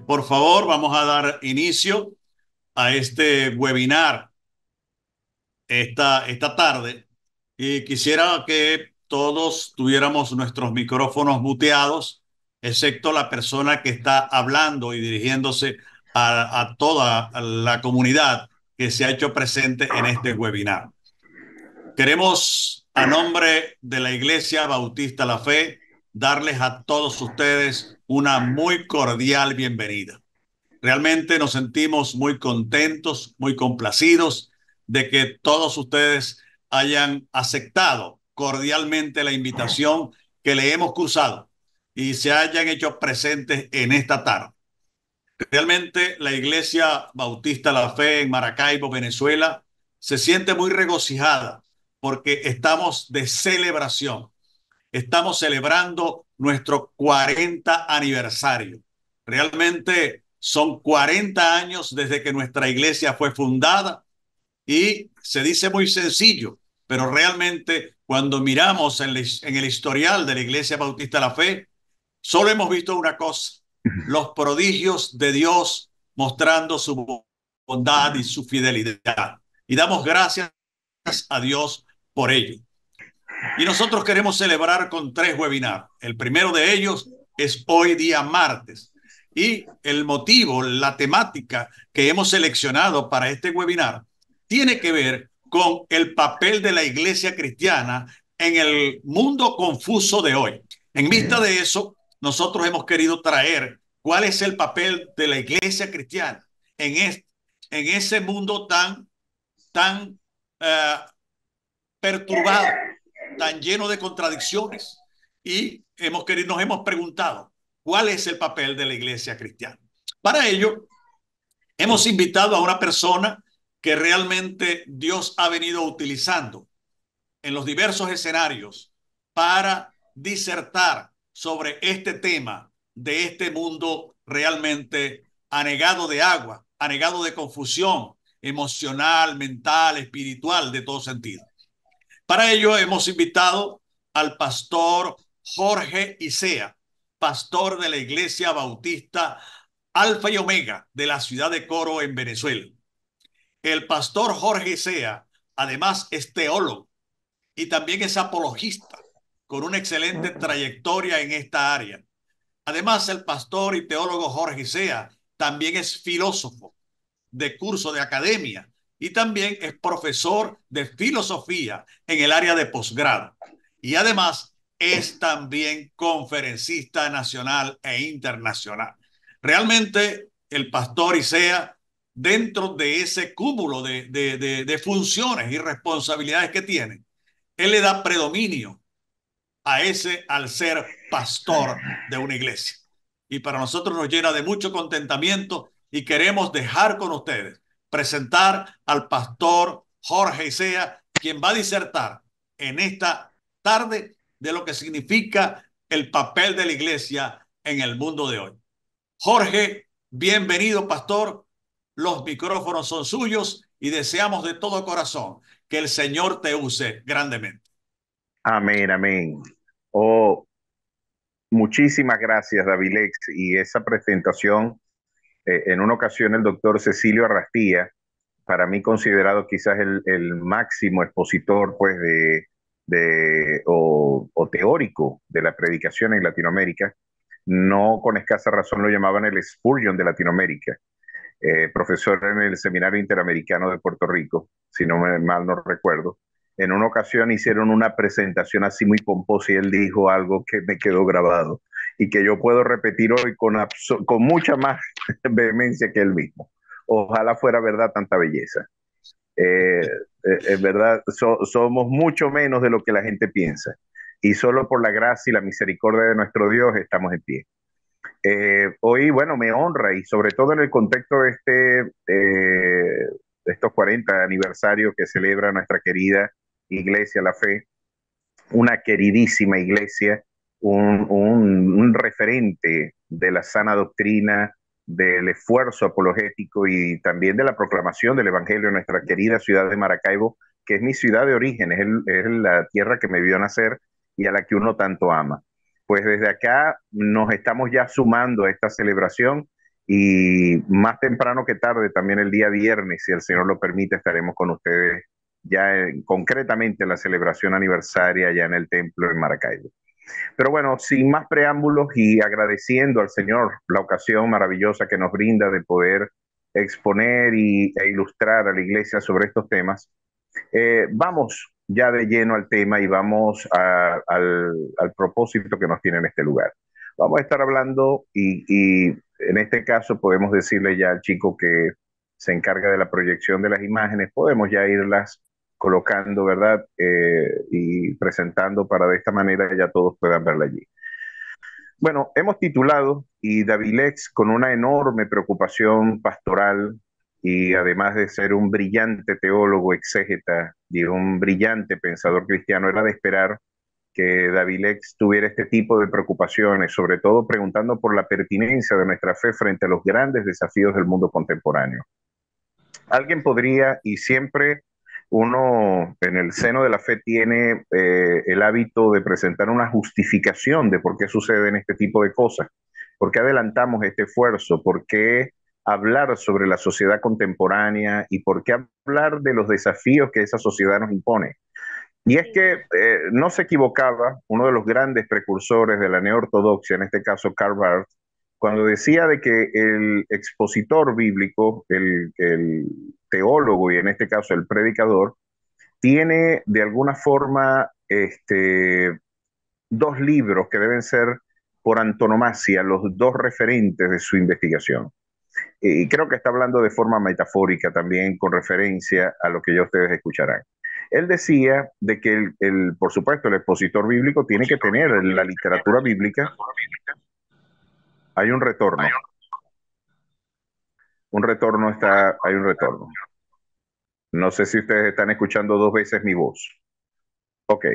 Por favor, vamos a dar inicio a este webinar esta tarde y quisiera que todos tuviéramos nuestros micrófonos muteados, excepto la persona que está hablando y dirigiéndose a toda la comunidad que se ha hecho presente en este webinar. Queremos, a nombre de la Iglesia Bautista La Fe, darles a todos ustedes una muy cordial bienvenida. Realmente nos sentimos muy contentos, muy complacidos de que todos ustedes hayan aceptado cordialmente la invitación que le hemos cruzado y se hayan hecho presentes en esta tarde. Realmente la Iglesia Bautista La Fe en Maracaibo, Venezuela, se siente muy regocijada porque estamos de celebración. Estamos celebrando nuestro 40 aniversario. Realmente son 40 años desde que nuestra iglesia fue fundada y se dice muy sencillo, pero realmente cuando miramos en el historial de la Iglesia Bautista de la Fe, solo hemos visto una cosa: los prodigios de Dios mostrando su bondad y su fidelidad. Y damos gracias a Dios por ello. Y nosotros queremos celebrar con 3 webinars. El primero de ellos es hoy día martes. Y el motivo, la temática que hemos seleccionado para este webinar tiene que ver con el papel de la iglesia cristiana en el mundo confuso de hoy. En vista de eso, nosotros hemos querido traer cuál es el papel de la iglesia cristiana en ese mundo tan uh, perturbado, tan lleno de contradicciones, y nos hemos preguntado cuál es el papel de la iglesia cristiana. Para ello, hemos invitado a una persona que realmente Dios ha venido utilizando en los diversos escenarios para disertar sobre este tema de este mundo realmente anegado de agua, anegado de confusión emocional, mental, espiritual, de todo sentido. Para ello hemos invitado al pastor Jorge Isea, pastor de la Iglesia Bautista Alfa y Omega de la ciudad de Coro en Venezuela. El pastor Jorge Isea además es teólogo y también es apologista con una excelente trayectoria en esta área. Además, el pastor y teólogo Jorge Isea también es filósofo de curso de academia y también es profesor de filosofía en el área de posgrado. Y además es también conferencista nacional e internacional. Realmente el pastor Isea, dentro de ese cúmulo de funciones y responsabilidades que tiene, él le da predominio al ser pastor de una iglesia. Y para nosotros nos llena de mucho contentamiento y queremos dejar con ustedes, presentar al pastor Jorge Isea, quien va a disertar en esta tarde de lo que significa el papel de la iglesia en el mundo de hoy. Jorge, bienvenido, pastor. Los micrófonos son suyos y deseamos de todo corazón que el Señor te use grandemente. Amén, amén. Oh, muchísimas gracias, Davilex. Y esa presentación, en una ocasión el doctor Cecilio Arrastía, para mí considerado quizás el máximo expositor pues, o teórico de la predicación en Latinoamérica, no con escasa razón lo llamaban el Spurgeon de Latinoamérica, profesor en el Seminario Interamericano de Puerto Rico, si no mal no recuerdo. En una ocasión hicieron una presentación así muy pomposa y él dijo algo que me quedó grabado y que yo puedo repetir hoy con mucha más vehemencia que él mismo. Ojalá fuera verdad tanta belleza. En verdad, somos mucho menos de lo que la gente piensa. Y solo por la gracia y la misericordia de nuestro Dios estamos en pie. Hoy, bueno, me honra y sobre todo en el contexto de estos 40 aniversarios que celebra nuestra querida Iglesia La Fe, una queridísima iglesia, un referente de la sana doctrina, del esfuerzo apologético y también de la proclamación del Evangelio en nuestra querida ciudad de Maracaibo, que es mi ciudad de origen, es la tierra que me vio nacer y a la que uno tanto ama. Pues desde acá nos estamos ya sumando a esta celebración y más temprano que tarde, también el día viernes, si el Señor lo permite, estaremos con ustedes ya concretamente en la celebración aniversaria ya en el templo en Maracaibo. Pero bueno, sin más preámbulos y agradeciendo al Señor la ocasión maravillosa que nos brinda de poder exponer e ilustrar a la iglesia sobre estos temas, vamos ya de lleno al tema y vamos al propósito que nos tiene en este lugar. Vamos a estar hablando y en este caso podemos decirle ya al chico que se encarga de la proyección de las imágenes, podemos ya irlas colocando, ¿verdad? Y presentando para de esta manera ya todos puedan verla allí. Bueno, hemos titulado, y Davilex, con una enorme preocupación pastoral y además de ser un brillante teólogo exégeta y un brillante pensador cristiano, era de esperar que Davilex tuviera este tipo de preocupaciones, sobre todo preguntando por la pertinencia de nuestra fe frente a los grandes desafíos del mundo contemporáneo. Alguien podría, y siempre uno en el seno de la fe tiene el hábito de presentar una justificación de por qué suceden este tipo de cosas, por qué adelantamos este esfuerzo, por qué hablar sobre la sociedad contemporánea y por qué hablar de los desafíos que esa sociedad nos impone. Y es que no se equivocaba uno de los grandes precursores de la neortodoxia, en este caso Karl Barth, cuando decía de que el expositor bíblico, el teólogo y en este caso el predicador, tiene de alguna forma dos libros que deben ser por antonomasia los dos referentes de su investigación. Y creo que está hablando de forma metafórica también con referencia a lo que ya ustedes escucharán. Él decía de que, por supuesto, el expositor bíblico tiene que tener la literatura bíblica. Hay hay un retorno. No sé si ustedes están escuchando dos veces mi voz. Ok.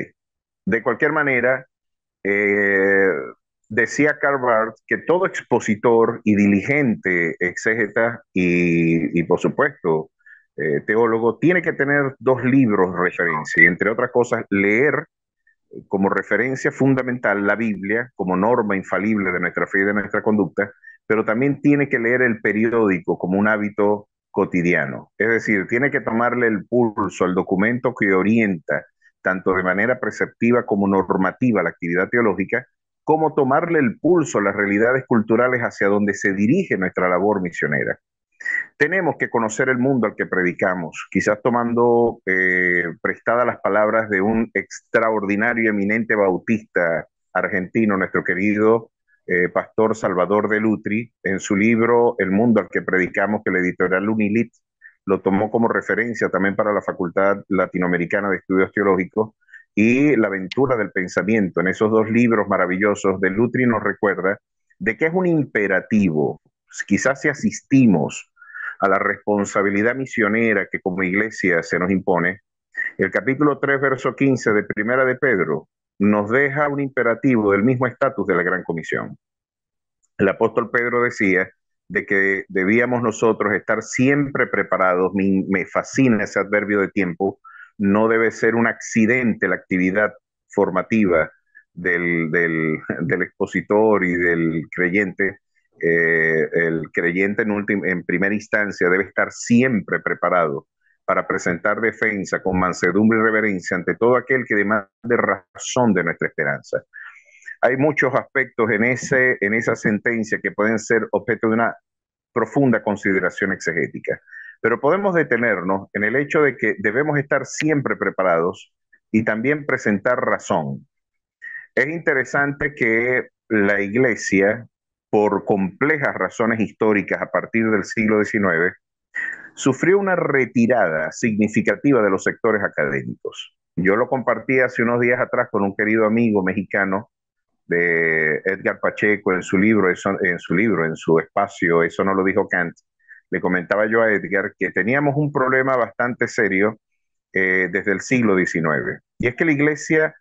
De cualquier manera, eh, decía Karl Barth que todo expositor y diligente exégeta y por supuesto, teólogo, tiene que tener dos libros de referencia y entre otras cosas, leer como referencia fundamental la Biblia como norma infalible de nuestra fe y de nuestra conducta, pero también tiene que leer el periódico como un hábito cotidiano. Es decir, tiene que tomarle el pulso al documento que orienta tanto de manera preceptiva como normativa la actividad teológica, como tomarle el pulso a las realidades culturales hacia donde se dirige nuestra labor misionera. Tenemos que conocer el mundo al que predicamos, quizás tomando prestadas las palabras de un extraordinario y eminente bautista argentino, nuestro querido pastor Salvador de Lutri, en su libro El mundo al que predicamos, que la editorial Unilit lo tomó como referencia también para la Facultad Latinoamericana de Estudios Teológicos, y La aventura del pensamiento. En esos dos libros maravillosos de Lutri nos recuerda de que es un imperativo, quizás si asistimos a la responsabilidad misionera que como iglesia se nos impone, el capítulo 3, verso 15 de Primera de Pedro nos deja un imperativo del mismo estatus de la Gran Comisión. El apóstol Pedro decía de que debíamos nosotros estar siempre preparados. Me fascina ese adverbio de tiempo. No debe ser un accidente la actividad formativa del expositor y del creyente. El creyente en primera instancia debe estar siempre preparado para presentar defensa con mansedumbre y reverencia ante todo aquel que demande razón de nuestra esperanza. Hay muchos aspectos en esa sentencia que pueden ser objeto de una profunda consideración exegética, pero podemos detenernos en el hecho de que debemos estar siempre preparados y también presentar razón. Es interesante que la Iglesia, por complejas razones históricas a partir del siglo XIX, sufrió una retirada significativa de los sectores académicos. Yo lo compartí hace unos días atrás con un querido amigo mexicano de Edgar Pacheco en su espacio, eso no lo dijo Kant. Le comentaba yo a Edgar que teníamos un problema bastante serio desde el siglo XIX. Y es que la iglesia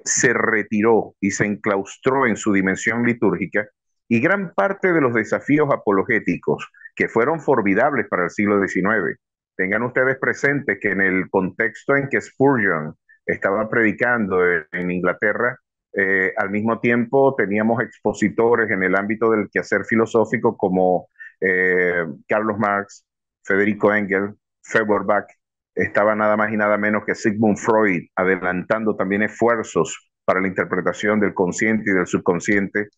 se retiró y se enclaustró en su dimensión litúrgica y gran parte de los desafíos apologéticos que fueron formidables para el siglo XIX. Tengan ustedes presentes que en el contexto en que Spurgeon estaba predicando en Inglaterra, al mismo tiempo teníamos expositores en el ámbito del quehacer filosófico como Carlos Marx, Federico Engels, Feuerbach, estaba nada más y nada menos que Sigmund Freud adelantando también esfuerzos para la interpretación del consciente y del subconsciente.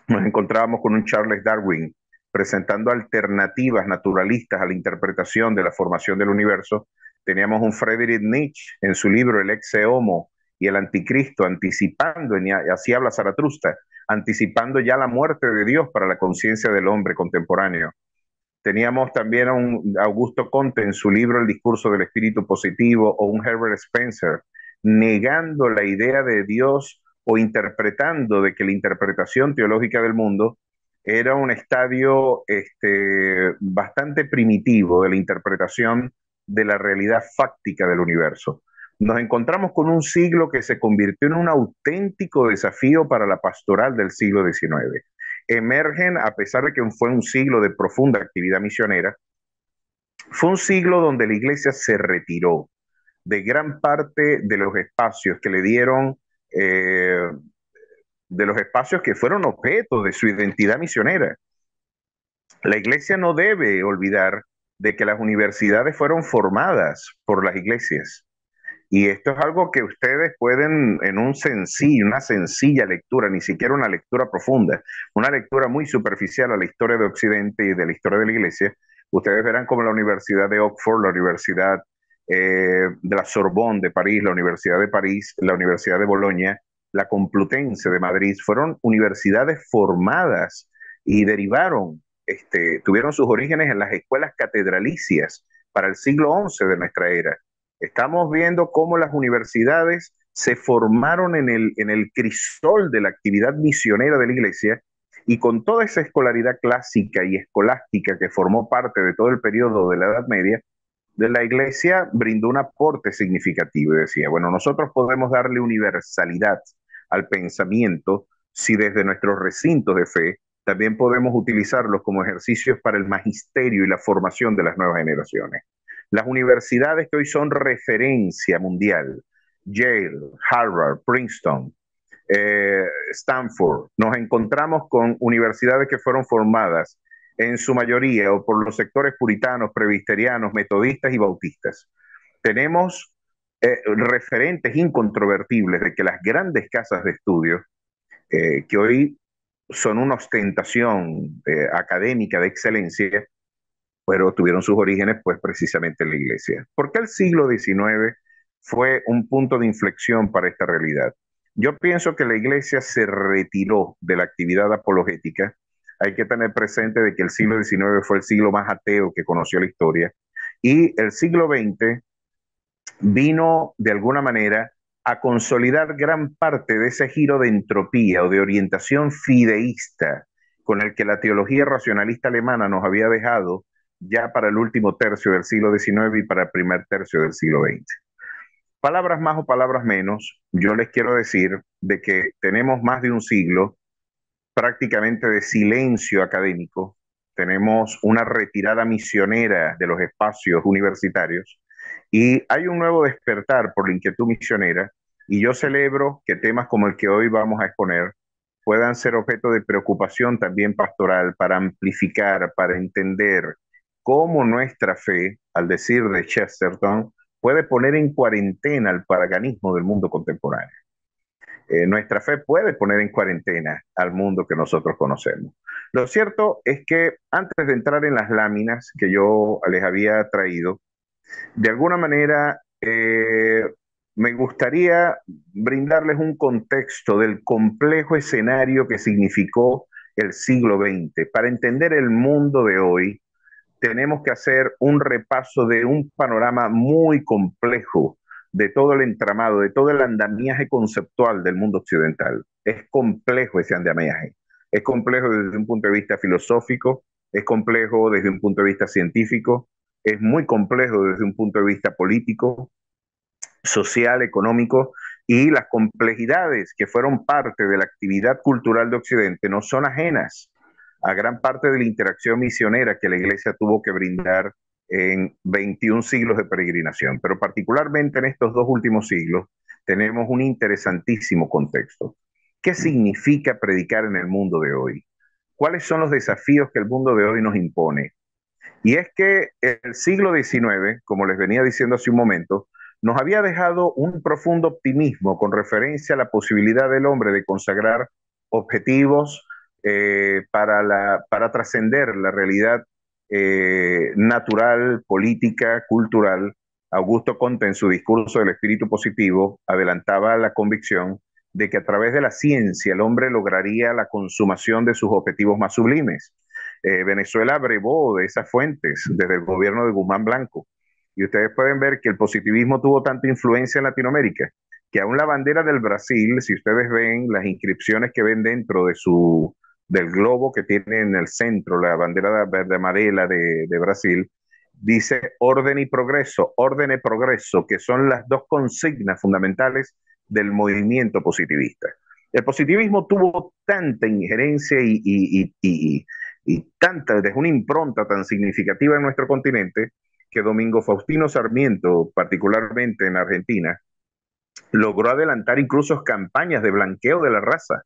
Nos encontrábamos con un Charles Darwin presentando alternativas naturalistas a la interpretación de la formación del universo. Teníamos un Friedrich Nietzsche en su libro El ex homo y el anticristo, anticipando, así habla Zaratustra, anticipando ya la muerte de Dios para la conciencia del hombre contemporáneo. Teníamos también a un Augusto Comte en su libro El discurso del espíritu positivo, o un Herbert Spencer negando la idea de Dios o interpretando de que la interpretación teológica del mundo era un estadio bastante primitivo de la interpretación de la realidad fáctica del universo. Nos encontramos con un siglo que se convirtió en un auténtico desafío para la pastoral del siglo XIX. Emergen, a pesar de que fue un siglo de profunda actividad misionera, fue un siglo donde la iglesia se retiró de gran parte de los espacios que le dieron, de los espacios que fueron objeto de su identidad misionera. La iglesia no debe olvidar de que las universidades fueron formadas por las iglesias. Y esto es algo que ustedes pueden, en una sencilla lectura, ni siquiera una lectura profunda, una lectura muy superficial a la historia de Occidente y de la historia de la Iglesia, ustedes verán como la Universidad de Oxford, la Universidad de la Sorbonne de París, la Universidad de París, la Universidad de Bolonia, la Complutense de Madrid, fueron universidades formadas y derivaron, tuvieron sus orígenes en las escuelas catedralicias para el siglo XI de nuestra era. Estamos viendo cómo las universidades se formaron en el crisol de la actividad misionera de la iglesia, y con toda esa escolaridad clásica y escolástica que formó parte de todo el periodo de la Edad Media, de la iglesia brindó un aporte significativo y decía, bueno, nosotros podemos darle universalidad al pensamiento si desde nuestros recintos de fe también podemos utilizarlos como ejercicios para el magisterio y la formación de las nuevas generaciones. Las universidades que hoy son referencia mundial, Yale, Harvard, Princeton, Stanford, nos encontramos con universidades que fueron formadas en su mayoría o por los sectores puritanos, presbiterianos, metodistas y bautistas. Tenemos referentes incontrovertibles de que las grandes casas de estudio, que hoy son una ostentación académica de excelencia, pero tuvieron sus orígenes pues precisamente en la iglesia. ¿Por qué el siglo XIX fue un punto de inflexión para esta realidad? Yo pienso que la iglesia se retiró de la actividad apologética. Hay que tener presente de que el siglo XIX fue el siglo más ateo que conoció la historia, y el siglo XX vino de alguna manera a consolidar gran parte de ese giro de entropía o de orientación fideísta con el que la teología racionalista alemana nos había dejado ya para el último tercio del siglo XIX y para el primer tercio del siglo XX. Palabras más o palabras menos, yo les quiero decir de que tenemos más de un siglo prácticamente de silencio académico, tenemos una retirada misionera de los espacios universitarios y hay un nuevo despertar por la inquietud misionera, y yo celebro que temas como el que hoy vamos a exponer puedan ser objeto de preocupación también pastoral para amplificar, para entender cómo nuestra fe, al decir de Chesterton, puede poner en cuarentena el paganismo del mundo contemporáneo. Nuestra fe puede poner en cuarentena al mundo que nosotros conocemos. Lo cierto es que antes de entrar en las láminas que yo les había traído, de alguna manera me gustaría brindarles un contexto del complejo escenario que significó el siglo XX. Para entender el mundo de hoy, tenemos que hacer un repaso de un panorama muy complejo de todo el entramado, de todo el andamiaje conceptual del mundo occidental. Es complejo ese andamiaje. Es complejo desde un punto de vista filosófico, es complejo desde un punto de vista científico, es muy complejo desde un punto de vista político, social, económico, y las complejidades que fueron parte de la actividad cultural de Occidente no son ajenas a gran parte de la interacción misionera que la iglesia tuvo que brindar en 21 siglos de peregrinación. Pero particularmente en estos dos últimos siglos tenemos un interesantísimo contexto. ¿Qué significa predicar en el mundo de hoy? cuáles son los desafíos que el mundo de hoy nos impone. Y es que el siglo XIX, como les venía diciendo hace un momento, nos había dejado un profundo optimismo con referencia a la posibilidad del hombre de consagrar objetivos para trascender la realidad natural, política, cultural. Augusto Comte, en su discurso del espíritu positivo, adelantaba la convicción de que a través de la ciencia el hombre lograría la consumación de sus objetivos más sublimes. Venezuela brevó de esas fuentes desde el gobierno de Guzmán Blanco. Y ustedes pueden ver que el positivismo tuvo tanta influencia en Latinoamérica que aún la bandera del Brasil, si ustedes ven las inscripciones que ven dentro del globo que tiene en el centro, la bandera verde amarela de Brasil, dice orden y progreso, que son las dos consignas fundamentales del movimiento positivista. El positivismo tuvo tanta injerencia y tanta, desde una impronta tan significativa en nuestro continente, que Domingo Faustino Sarmiento, particularmente en Argentina, logró adelantar incluso campañas de blanqueo de la raza.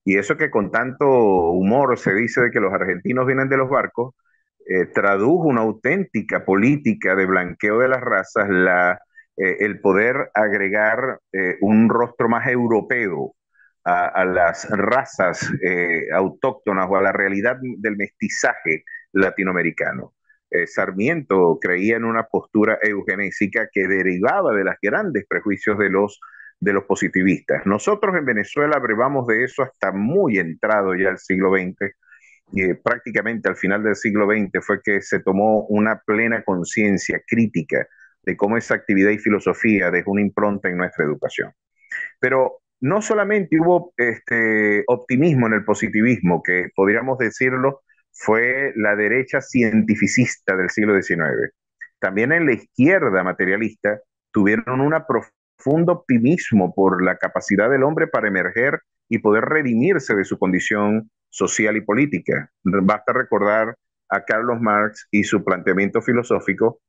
Y eso que con tanto humor se dice de que los argentinos vienen de los barcos, tradujo una auténtica política de blanqueo de las razas, el poder agregar un rostro más europeo a las razas autóctonas o a la realidad del mestizaje latinoamericano. Sarmiento creía en una postura eugenésica que derivaba de los grandes prejuicios de los positivistas. Nosotros en Venezuela brevamos de eso hasta muy entrado ya el siglo XX, y prácticamente al final del siglo XX fue que se tomó una plena conciencia crítica de cómo esa actividad y filosofía dejó una impronta en nuestra educación. Pero no solamente hubo optimismo en el positivismo, que podríamos decirlo fue la derecha cientificista del siglo XIX. También en la izquierda materialista tuvieron un profundo optimismo por la capacidad del hombre para emerger y poder redimirse de su condición social y política. Basta recordar a Carlos Marx y su planteamiento filosófico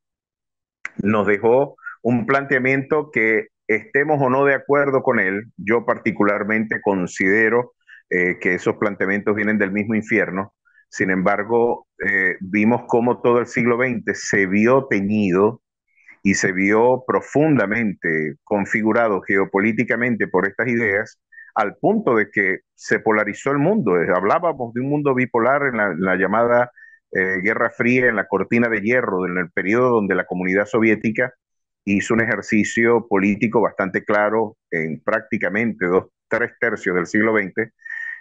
nos dejó un planteamiento que estemos o no de acuerdo con él. Yo particularmente considero que esos planteamientos vienen del mismo infierno. Sin embargo, vimos cómo todo el siglo XX se vio teñido y se vio profundamente configurado geopolíticamente por estas ideas, al punto de que se polarizó el mundo. Hablábamos de un mundo bipolar en la llamada Guerra Fría, en la cortina de hierro, en el periodo donde la comunidad soviética hizo un ejercicio político bastante claro en prácticamente tres tercios del siglo XX,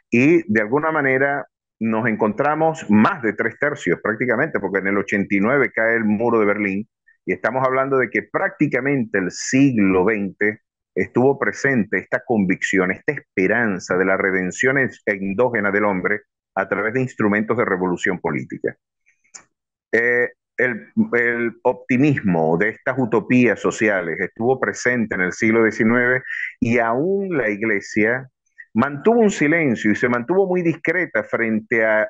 y de alguna manera nos encontramos más de tres tercios prácticamente, porque en el 89 cae el muro de Berlín, y estamos hablando de que prácticamente el siglo XX estuvo presente esta convicción, esta esperanza de la redención endógena del hombre a través de instrumentos de revolución política. El optimismo de estas utopías sociales estuvo presente en el siglo XIX, y aún la Iglesia mantuvo un silencio y se mantuvo muy discreta frente a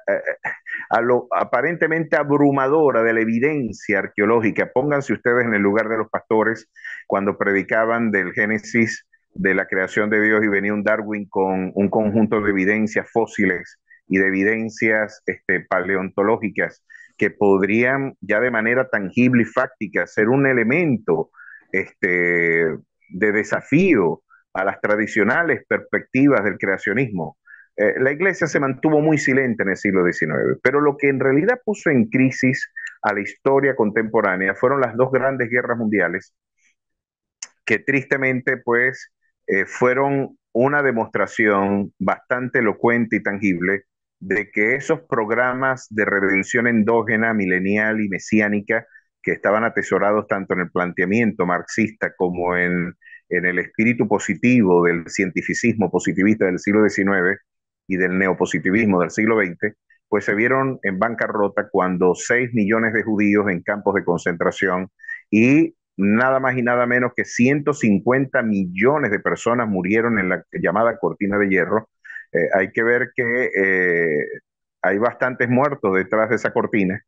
lo aparentemente abrumadora de la evidencia arqueológica. Pónganse ustedes en el lugar de los pastores cuando predicaban del Génesis, de la creación de Dios, y venía un Darwin con un conjunto de evidencias fósiles y de evidencias paleontológicas que podrían ya de manera tangible y fáctica ser un elemento de desafío a las tradicionales perspectivas del creacionismo. La Iglesia se mantuvo muy silente en el siglo XIX, pero lo que en realidad puso en crisis a la historia contemporánea fueron las dos grandes guerras mundiales, que tristemente pues fueron una demostración bastante elocuente y tangible de que esos programas de redención endógena, milenial y mesiánica, que estaban atesorados tanto en el planteamiento marxista como en el espíritu positivo del cientificismo positivista del siglo XIX y del neopositivismo del siglo XX, pues se vieron en bancarrota cuando 6 millones de judíos en campos de concentración y nada más y nada menos que 150 millones de personas murieron en la llamada cortina de hierro. Hay que ver que hay bastantes muertos detrás de esa cortina,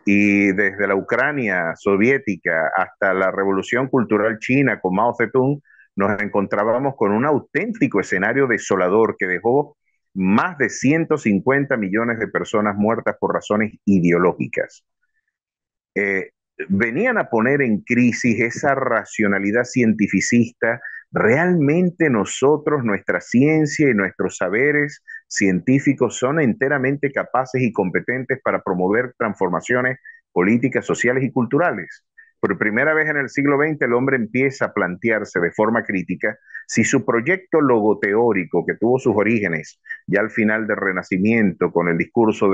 y desde la Ucrania soviética hasta la revolución cultural china con Mao Zedong, nos encontrábamos con un auténtico escenario desolador que dejó más de 150 millones de personas muertas por razones ideológicas. Eh, Venían a poner en crisis esa racionalidad cientificista. Realmente nosotros, nuestra ciencia y nuestros saberes científicos son enteramente capaces y competentes para promover transformaciones políticas, sociales y culturales. Por primera vez en el siglo XX el hombre empieza a plantearse de forma crítica si su proyecto logoteórico, que tuvo sus orígenes ya al final del Renacimiento con el discurso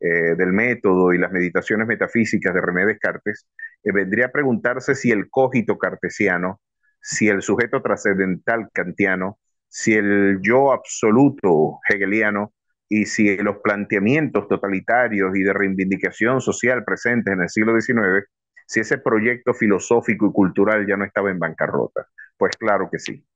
del método y las meditaciones metafísicas de René Descartes, vendría a preguntarse si el cogito cartesiano, si el sujeto trascendental kantiano, si el yo absoluto hegeliano y si los planteamientos totalitarios y de reivindicación social presentes en el siglo XIX, si ese proyecto filosófico y cultural ya no estaba en bancarrota. Pues claro que sí.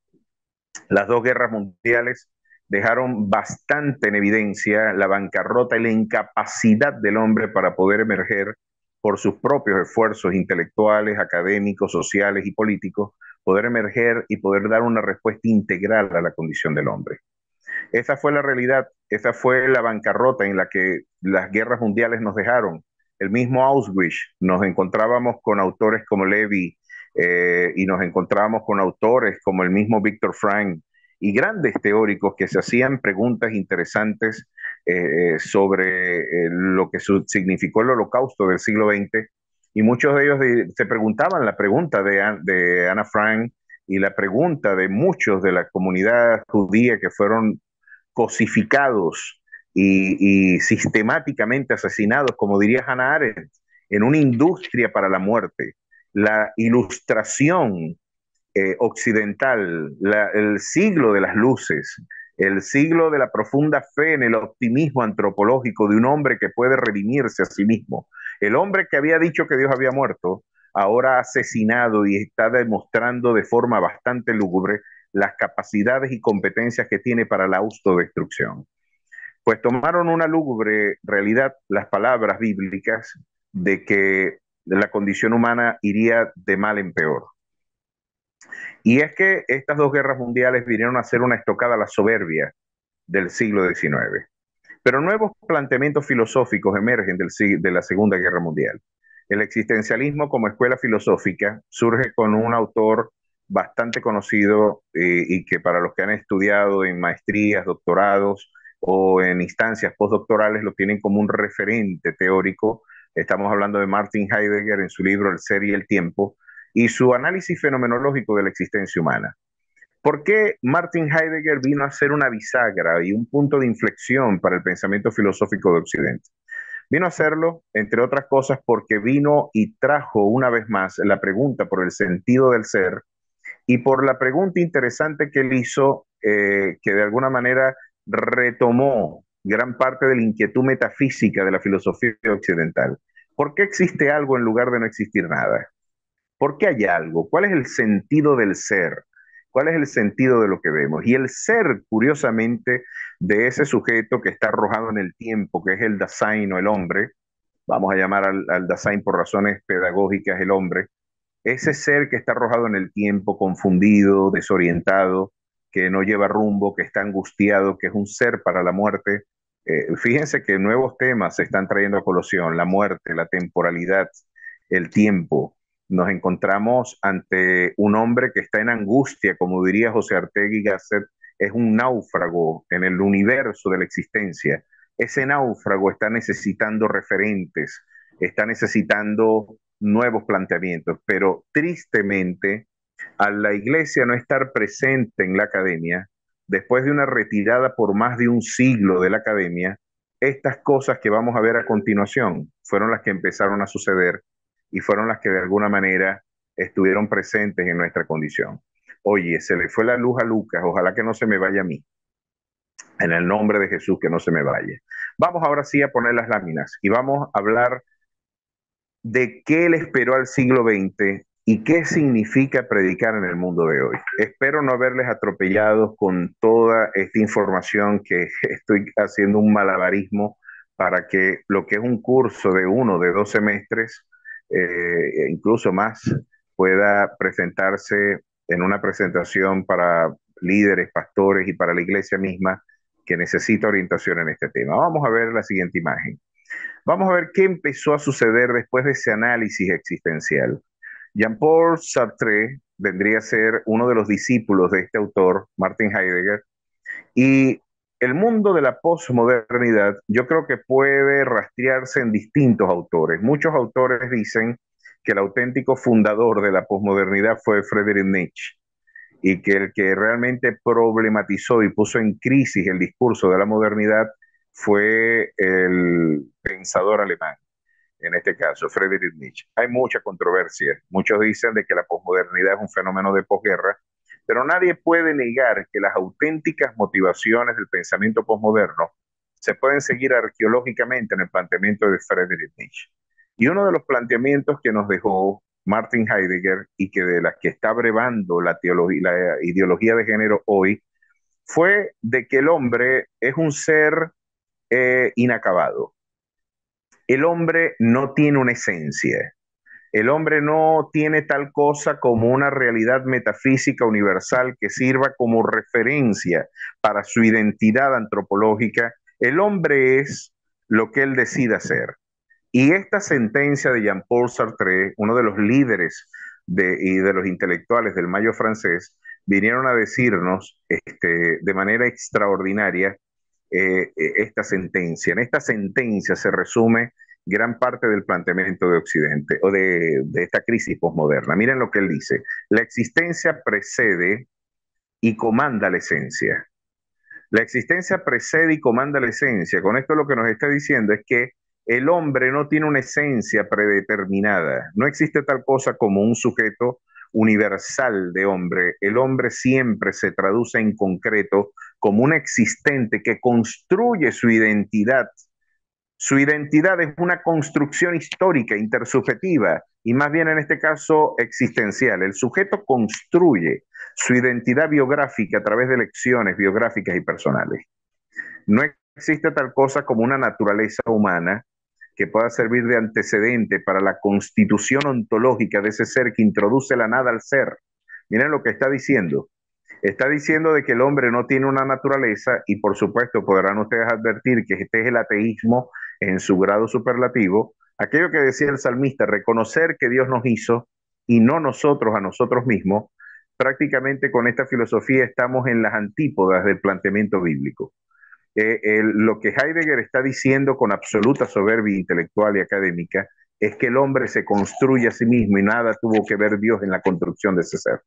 Las dos guerras mundiales dejaron bastante en evidencia la bancarrota y la incapacidad del hombre para poder emerger por sus propios esfuerzos intelectuales, académicos, sociales y políticos, poder emerger y poder dar una respuesta integral a la condición del hombre. Esa fue la realidad, esa fue la bancarrota en la que las guerras mundiales nos dejaron. El mismo Auschwitz, nos encontrábamos con autores como Levi y nos encontrábamos con autores como el mismo Víctor Frank y grandes teóricos que se hacían preguntas interesantes sobre lo que significó el holocausto del siglo XX y muchos de ellos se preguntaban la pregunta de Ana Frank y la pregunta de muchos de la comunidad judía que fueron cosificados y sistemáticamente asesinados, como diría Hannah Arendt, en una industria para la muerte. La ilustración occidental, el siglo de las luces, el siglo de la profunda fe en el optimismo antropológico de un hombre que puede redimirse a sí mismo. El hombre que había dicho que Dios había muerto, ahora asesinado y está demostrando de forma bastante lúgubre las capacidades y competencias que tiene para la autodestrucción. Pues tomaron una lúgubre realidad las palabras bíblicas de que la condición humana iría de mal en peor. Y es que estas dos guerras mundiales vinieron a ser una estocada a la soberbia del siglo XIX. Pero nuevos planteamientos filosóficos emergen de la Segunda Guerra Mundial. El existencialismo como escuela filosófica surge con un autor bastante conocido y que para los que han estudiado en maestrías, doctorados o en instancias postdoctorales lo tienen como un referente teórico. Estamos hablando de Martin Heidegger en su libro El ser y el tiempo y su análisis fenomenológico de la existencia humana. ¿Por qué Martin Heidegger vino a ser una bisagra y un punto de inflexión para el pensamiento filosófico de Occidente? Vino a hacerlo, entre otras cosas, porque vino y trajo una vez más la pregunta por el sentido del ser y por la pregunta interesante que él hizo, que de alguna manera retomó gran parte de la inquietud metafísica de la filosofía occidental. ¿Por qué existe algo en lugar de no existir nada? ¿Por qué hay algo? ¿Cuál es el sentido del ser? ¿Cuál es el sentido de lo que vemos? Y el ser, curiosamente, de ese sujeto que está arrojado en el tiempo, que es el Dasein o el hombre, vamos a llamar al Dasein por razones pedagógicas el hombre, ese ser que está arrojado en el tiempo, confundido, desorientado, que no lleva rumbo, que está angustiado, que es un ser para la muerte. Fíjense que nuevos temas se están trayendo a colación, la muerte, la temporalidad, el tiempo. Nos encontramos ante un hombre que está en angustia, como diría José Artegui Gasset, es un náufrago en el universo de la existencia. Ese náufrago está necesitando referentes, está necesitando nuevos planteamientos, pero tristemente, al la iglesia no estar presente en la academia, después de una retirada por más de un siglo de la academia, estas cosas que vamos a ver a continuación fueron las que empezaron a suceder y fueron las que de alguna manera estuvieron presentes en nuestra condición. Oye, se le fue la luz a Lucas, ojalá que no se me vaya a mí. En el nombre de Jesús, que no se me vaya. Vamos ahora sí a poner las láminas y vamos a hablar de qué le esperó al siglo XX y qué significa predicar en el mundo de hoy. Espero no haberles atropellado con toda esta información que estoy haciendo un malabarismo para que lo que es un curso de uno, de 2 semestres, incluso más, pueda presentarse en una presentación para líderes, pastores y para la iglesia misma, que necesita orientación en este tema. Vamos a ver la siguiente imagen. Vamos a ver qué empezó a suceder después de ese análisis existencial. Jean-Paul Sartre vendría a ser uno de los discípulos de este autor, Martin Heidegger, y el mundo de la posmodernidad yo creo que puede rastrearse en distintos autores. Muchos autores dicen que el auténtico fundador de la posmodernidad fue Friedrich Nietzsche y que el que realmente problematizó y puso en crisis el discurso de la modernidad fue el pensador alemán, en este caso, Friedrich Nietzsche. Hay mucha controversia. Muchos dicen de que la posmodernidad es un fenómeno de posguerra, pero nadie puede negar que las auténticas motivaciones del pensamiento posmoderno se pueden seguir arqueológicamente en el planteamiento de Friedrich Nietzsche. Y uno de los planteamientos que nos dejó Martin Heidegger y que de las que está brevando la ideología de género hoy fue de que el hombre es un ser inacabado. El hombre no tiene una esencia. El hombre no tiene tal cosa como una realidad metafísica universal que sirva como referencia para su identidad antropológica. El hombre es lo que él decida ser. Y esta sentencia de Jean-Paul Sartre, uno de los líderes y de los intelectuales del Mayo francés, vinieron a decirnos de manera extraordinaria esta sentencia. En esta sentencia se resume gran parte del planteamiento de Occidente o de esta crisis posmoderna. Miren lo que él dice. La existencia precede y comanda la esencia. La existencia precede y comanda la esencia. Con esto lo que nos está diciendo es que el hombre no tiene una esencia predeterminada. No existe tal cosa como un sujeto universal de hombre. El hombre siempre se traduce en concreto como un existente que construye su identidad. Su identidad es una construcción histórica, intersubjetiva, y más bien en este caso existencial. El sujeto construye su identidad biográfica a través de elecciones biográficas y personales. No existe tal cosa como una naturaleza humana que pueda servir de antecedente para la constitución ontológica de ese ser que introduce la nada al ser. Miren lo que está diciendo. Está diciendo de que el hombre no tiene una naturaleza y por supuesto podrán ustedes advertir que este es el ateísmo en su grado superlativo. Aquello que decía el salmista, reconocer que Dios nos hizo y no nosotros a nosotros mismos, prácticamente con esta filosofía estamos en las antípodas del planteamiento bíblico. Lo que Heidegger está diciendo con absoluta soberbia intelectual y académica es que el hombre se construye a sí mismo y nada tuvo que ver Dios en la construcción de ese ser.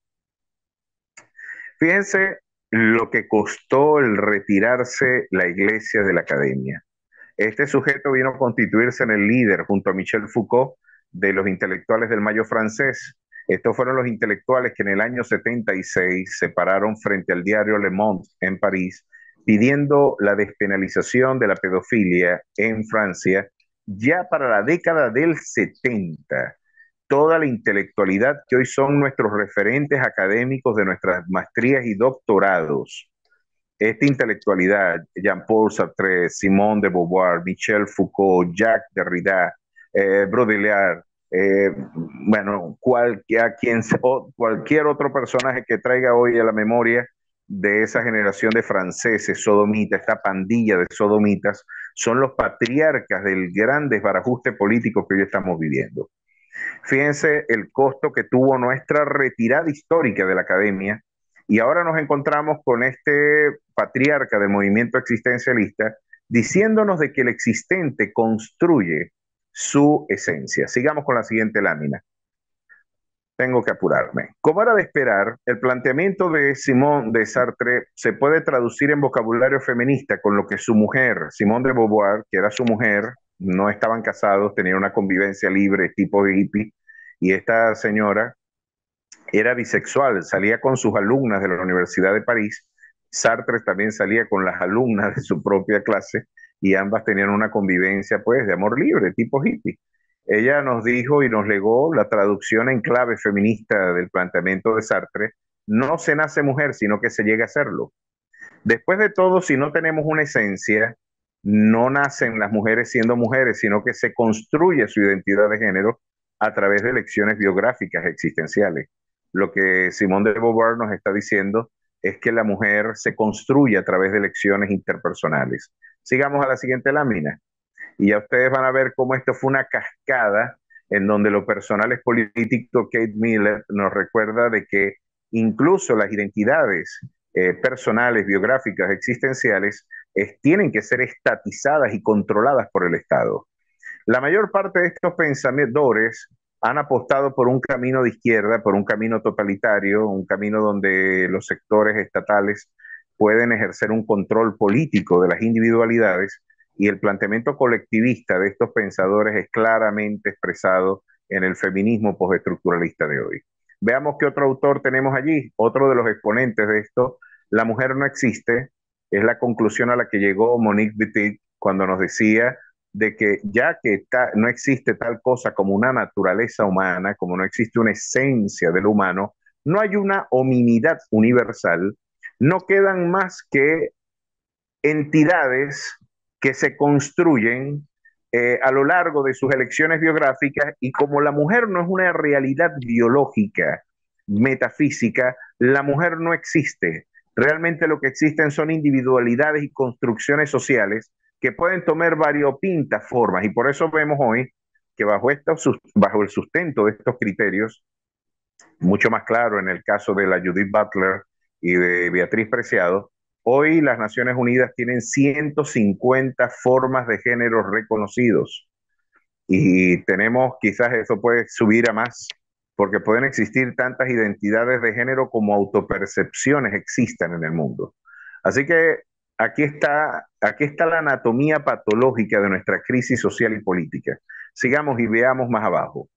Fíjense lo que costó el retirarse la iglesia de la academia. Este sujeto vino a constituirse en el líder junto a Michel Foucault de los intelectuales del Mayo francés. Estos fueron los intelectuales que en el año 76 se pararon frente al diario Le Monde en París pidiendo la despenalización de la pedofilia en Francia ya para la década del 70. Toda la intelectualidad que hoy son nuestros referentes académicos de nuestras maestrías y doctorados, esta intelectualidad, Jean-Paul Sartre, Simone de Beauvoir, Michel Foucault, Jacques Derrida, Baudelaire, bueno, cualquier otro personaje que traiga hoy a la memoria de esa generación de franceses sodomitas, esta pandilla de sodomitas, son los patriarcas del gran desbarajuste político que hoy estamos viviendo. Fíjense el costo que tuvo nuestra retirada histórica de la academia y ahora nos encontramos con este patriarca del movimiento existencialista diciéndonos de que el existente construye su esencia. Sigamos con la siguiente lámina. Tengo que apurarme. Como era de esperar, el planteamiento de Simone de Sartre se puede traducir en vocabulario feminista con lo que su mujer, Simone de Beauvoir, que era su mujer, no estaban casados, tenían una convivencia libre tipo hippie, y esta señora era bisexual, salía con sus alumnas de la Universidad de París. Sartre también salía con las alumnas de su propia clase y ambas tenían una convivencia pues de amor libre, tipo hippie. Ella nos dijo y nos legó la traducción en clave feminista del planteamiento de Sartre: no se nace mujer, sino que se llega a serlo. Después de todo, si no tenemos una esencia, no nacen las mujeres siendo mujeres, sino que se construye su identidad de género a través de elecciones biográficas existenciales. Lo que Simone de Beauvoir nos está diciendo es que la mujer se construye a través de elecciones interpersonales. Sigamos a la siguiente lámina y ya ustedes van a ver cómo esto fue una cascada en donde lo personal es político. Kate Miller nos recuerda de que incluso las identidades personales, biográficas, existenciales, tienen que ser estatizadas y controladas por el Estado. La mayor parte de estos pensadores han apostado por un camino de izquierda, por un camino totalitario, un camino donde los sectores estatales pueden ejercer un control político de las individualidades, y el planteamiento colectivista de estos pensadores es claramente expresado en el feminismo postestructuralista de hoy. Veamos qué otro autor tenemos allí, otro de los exponentes de esto. La mujer no existe, es la conclusión a la que llegó Monique Wittig cuando nos decía de que ya que no existe tal cosa como una naturaleza humana, como no existe una esencia del humano, no hay una hominidad universal, no quedan más que entidades que se construyen a lo largo de sus elecciones biográficas, y como la mujer no es una realidad biológica, metafísica, la mujer no existe. Realmente lo que existen son individualidades y construcciones sociales que pueden tomar variopintas formas, y por eso vemos hoy que bajo el sustento de estos criterios, mucho más claro en el caso de la Judith Butler y de Beatriz Preciado, hoy las Naciones Unidas tienen 150 formas de género reconocidos, y tenemos, quizás eso puede subir a más, porque pueden existir tantas identidades de género como autopercepciones existan en el mundo. Así que aquí está la anatomía patológica de nuestra crisis social y política. Sigamos y veamos más abajo.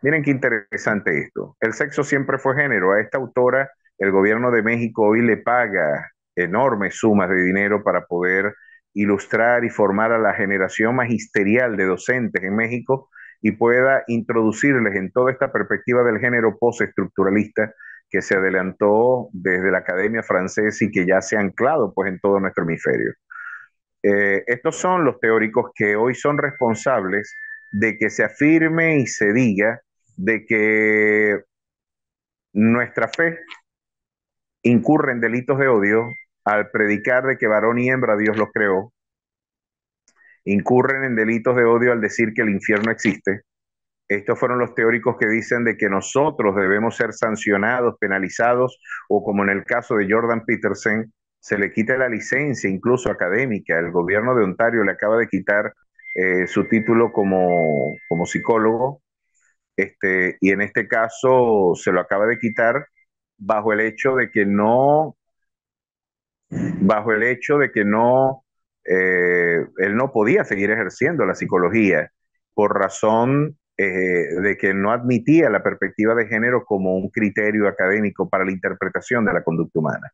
Miren qué interesante esto. El sexo siempre fue género. A esta autora, el gobierno de México hoy le paga enormes sumas de dinero para poder ilustrar y formar a la generación magisterial de docentes en México, y pueda introducirles en toda esta perspectiva del género postestructuralista que se adelantó desde la Academia Francesa y que ya se ha anclado pues en todo nuestro hemisferio. Estos son los teóricos que hoy son responsables de que se afirme y se diga de que nuestra fe incurre en delitos de odio al predicar de que varón y hembra Dios los creó, incurren en delitos de odio al decir que el infierno existe. Estos fueron los teóricos que dicen de que nosotros debemos ser sancionados, penalizados, o como en el caso de Jordan Peterson, se le quita la licencia incluso académica. El gobierno de Ontario le acaba de quitar su título como psicólogo, y en este caso se lo acaba de quitar bajo el hecho de que no, bajo el hecho de que no, él no podía seguir ejerciendo la psicología por razón de que no admitía la perspectiva de género como un criterio académico para la interpretación de la conducta humana.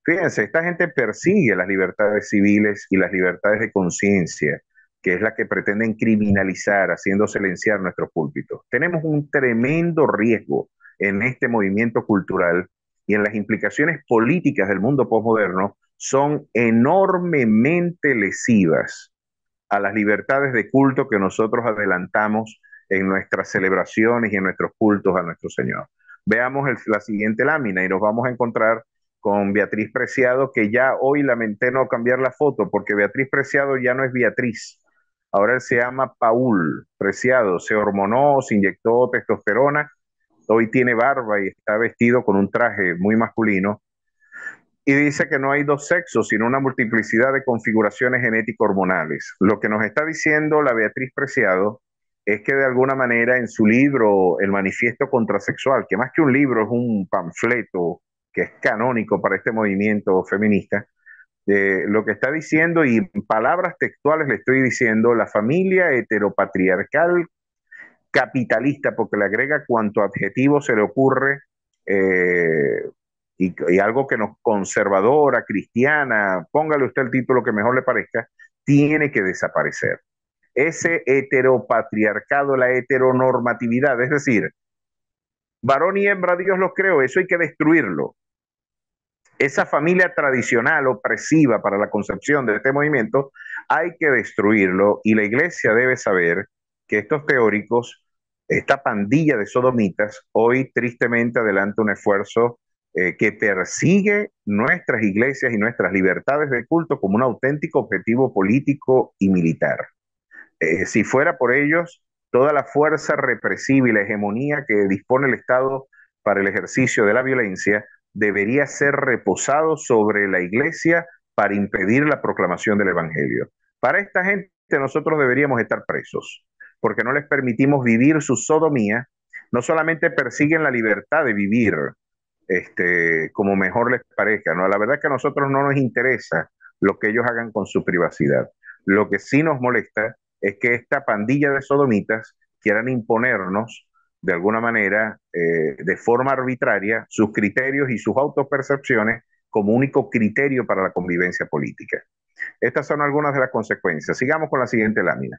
Fíjense, esta gente persigue las libertades civiles y las libertades de conciencia, que es la que pretenden criminalizar, haciendo silenciar nuestros púlpitos. Tenemos un tremendo riesgo en este movimiento cultural, y en las implicaciones políticas del mundo posmoderno son enormemente lesivas a las libertades de culto que nosotros adelantamos en nuestras celebraciones y en nuestros cultos a nuestro Señor. Veamos la siguiente lámina y nos vamos a encontrar con Beatriz Preciado, que ya hoy lamenté no cambiar la foto, porque Beatriz Preciado ya no es Beatriz. Ahora él se llama Paul Preciado, se hormonó, se inyectó testosterona, hoy tiene barba y está vestido con un traje muy masculino, y dice que no hay dos sexos, sino una multiplicidad de configuraciones genético-hormonales. Lo que nos está diciendo la Beatriz Preciado es que de alguna manera en su libro, El Manifiesto Contrasexual, que más que un libro es un panfleto que es canónico para este movimiento feminista, lo que está diciendo, y en palabras textuales le estoy diciendo, la familia heteropatriarcal capitalista, porque le agrega cuanto adjetivo se le ocurre, eh, y algo que nos conservadora, cristiana, póngale usted el título que mejor le parezca, tiene que desaparecer. Ese heteropatriarcado, la heteronormatividad, es decir, varón y hembra Dios los creó, eso hay que destruirlo. Esa familia tradicional opresiva para la concepción de este movimiento hay que destruirlo, y la iglesia debe saber que estos teóricos, esta pandilla de sodomitas, hoy tristemente adelanta un esfuerzo que persigue nuestras iglesias y nuestras libertades de culto como un auténtico objetivo político y militar. Si fuera por ellos, toda la fuerza represiva y la hegemonía que dispone el Estado para el ejercicio de la violencia debería ser reposado sobre la iglesia para impedir la proclamación del Evangelio. Para esta gente nosotros deberíamos estar presos, porque no les permitimos vivir su sodomía, no solamente persiguen la libertad de vivir como mejor les parezca, ¿no? La verdad es que a nosotros no nos interesa lo que ellos hagan con su privacidad. Lo que sí nos molesta es que esta pandilla de sodomitas quieran imponernos de alguna manera, de forma arbitraria, sus criterios y sus autopercepciones como único criterio para la convivencia política. Estas son algunas de las consecuencias. Sigamos con la siguiente lámina.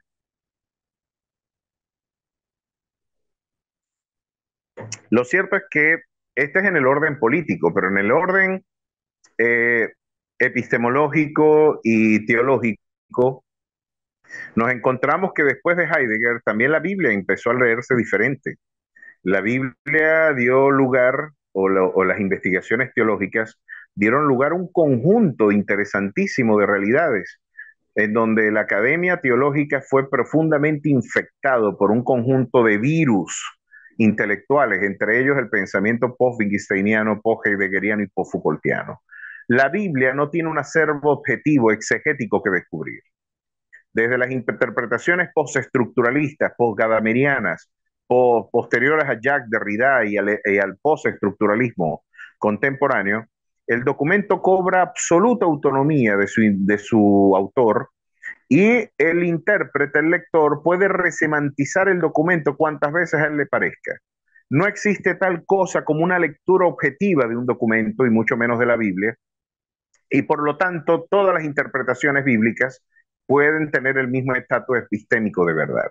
Lo cierto es que este es en el orden político, pero en el orden eh, epistemológico y teológico, nos encontramos que después de Heidegger también la Biblia empezó a leerse diferente. La Biblia dio lugar, o las investigaciones teológicas dieron lugar a un conjunto interesantísimo de realidades, en donde la academia teológica fue profundamente infectado por un conjunto de virus intelectuales, entre ellos el pensamiento post-wittgensteiniano, post-heideggeriano y post-Foucaultiano. La Biblia no tiene un acervo objetivo exegético que descubrir. Desde las interpretaciones postestructuralistas, postgadamerianas, posteriores a Jacques Derrida y al postestructuralismo contemporáneo, el documento cobra absoluta autonomía de su autor y el intérprete, el lector, puede resemantizar el documento cuantas veces a él le parezca. No existe tal cosa como una lectura objetiva de un documento y mucho menos de la Biblia, y por lo tanto todas las interpretaciones bíblicas pueden tener el mismo estatus epistémico de verdad.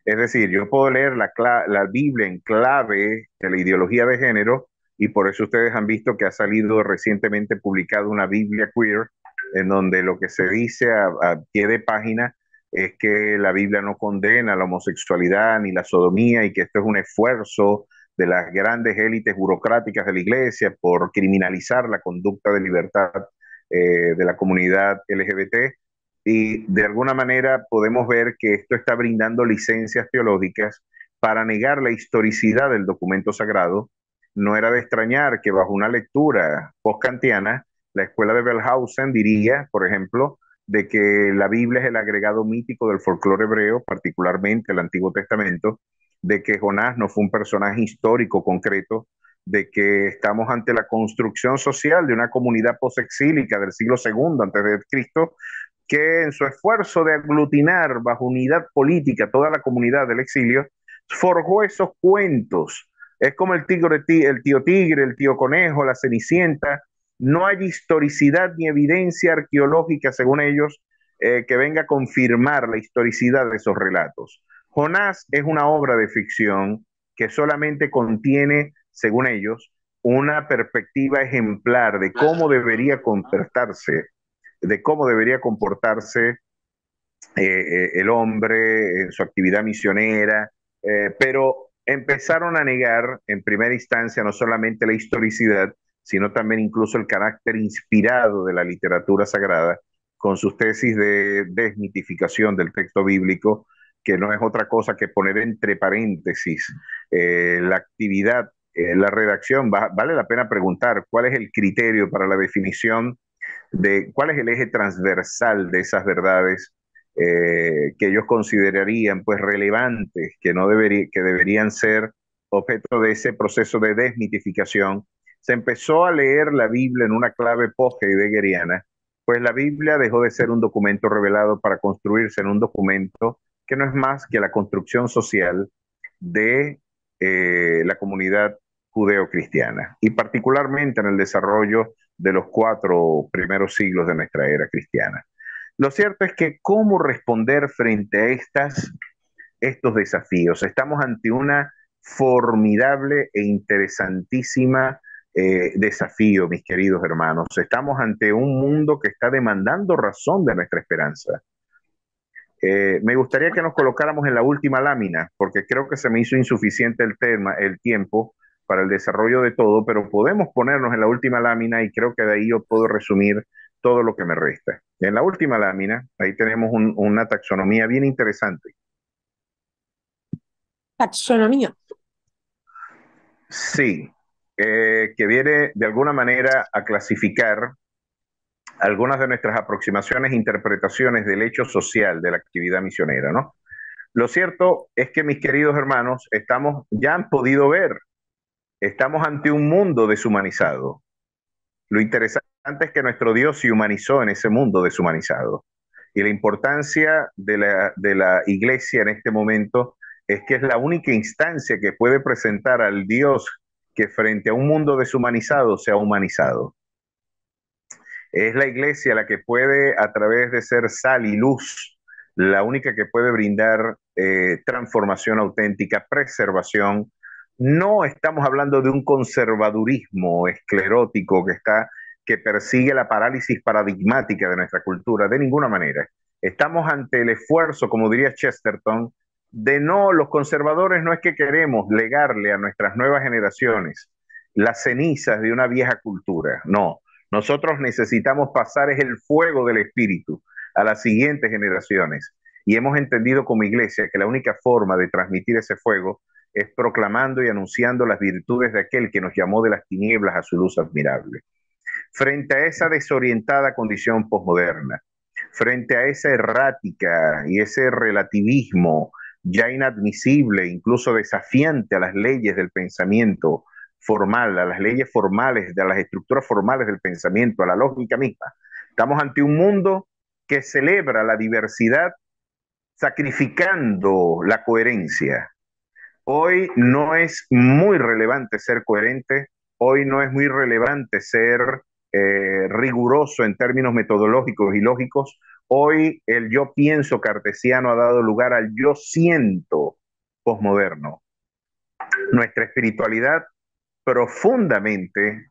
Es decir, yo puedo leer la Biblia en clave de la ideología de género y por eso ustedes han visto que ha salido recientemente publicada una Biblia queer en donde lo que se dice a pie de página es que la Biblia no condena la homosexualidad ni la sodomía y que esto es un esfuerzo de las grandes élites burocráticas de la iglesia por criminalizar la conducta de libertad de la comunidad LGBT y de alguna manera podemos ver que esto está brindando licencias teológicas para negar la historicidad del documento sagrado. No era de extrañar que bajo una lectura post-kantiana, la escuela de Wellhausen diría, por ejemplo, de que la Biblia es el agregado mítico del folclore hebreo, particularmente el Antiguo Testamento, de que Jonás no fue un personaje histórico concreto, de que estamos ante la construcción social de una comunidad posexílica del siglo II antes de Cristo, que en su esfuerzo de aglutinar bajo unidad política toda la comunidad del exilio, forjó esos cuentos. Es como el tío tigre, el tío conejo, la cenicienta. No hay historicidad ni evidencia arqueológica, según ellos, que venga a confirmar la historicidad de esos relatos. Jonás es una obra de ficción que solamente contiene, según ellos, una perspectiva ejemplar de cómo debería comportarse el hombre en su actividad misionera, pero empezaron a negar en primera instancia no solamente la historicidad, sino también incluso el carácter inspirado de la literatura sagrada, con sus tesis de desmitificación del texto bíblico, que no es otra cosa que poner entre paréntesis la actividad, la redacción. Vale la pena preguntar cuál es el criterio para la definición de cuál es el eje transversal de esas verdades que ellos considerarían pues relevantes, que deberían ser objeto de ese proceso de desmitificación. Se empezó a leer la Biblia en una clave post-heideggeriana, pues la Biblia dejó de ser un documento revelado para construirse en un documento que no es más que la construcción social de la comunidad judeo-cristiana y particularmente en el desarrollo de los 4 primeros siglos de nuestra era cristiana. Lo cierto es que cómo responder frente a estos desafíos. Estamos ante una formidable e interesantísima desafío, mis queridos hermanos. Estamos ante un mundo que está demandando razón de nuestra esperanza. Me gustaría que nos colocáramos en la última lámina, porque creo que se me hizo insuficiente el tiempo, para el desarrollo de todo, pero podemos ponernos en la última lámina y creo que de ahí yo puedo resumir todo lo que me resta. En la última lámina, ahí tenemos una taxonomía bien interesante. Taxonomía. Sí, que viene de alguna manera a clasificar algunas de nuestras aproximaciones e interpretaciones del hecho social de la actividad misionera, ¿no? Lo cierto es que, mis queridos hermanos, ya han podido ver, estamos ante un mundo deshumanizado. Lo interesante es que nuestro Dios se humanizó en ese mundo deshumanizado. Y la importancia de la iglesia en este momento es que es la única instancia que puede presentar al Dios que frente a un mundo deshumanizado se ha humanizado. Es la iglesia la que puede, a través de ser sal y luz, la única que puede brindar transformación auténtica, preservación. No estamos hablando de un conservadurismo esclerótico que persigue la parálisis paradigmática de nuestra cultura, de ninguna manera. Estamos ante el esfuerzo, como diría Chesterton, de no, los conservadores no es que queremos legarle a nuestras nuevas generaciones las cenizas de una vieja cultura, no, nosotros necesitamos pasar es el fuego del Espíritu a las siguientes generaciones. Y hemos entendido como iglesia que la única forma de transmitir ese fuego es proclamando y anunciando las virtudes de aquel que nos llamó de las tinieblas a su luz admirable. Frente a esa desorientada condición posmoderna, frente a esa errática y ese relativismo ya inadmisible, incluso desafiante a las leyes del pensamiento formal, a las leyes formales, a las estructuras formales del pensamiento, a la lógica misma. Estamos ante un mundo que celebra la diversidad sacrificando la coherencia. Hoy no es muy relevante ser coherente, hoy no es muy relevante ser riguroso en términos metodológicos y lógicos. Hoy el yo pienso cartesiano ha dado lugar al yo siento posmoderno. Nuestra espiritualidad profundamente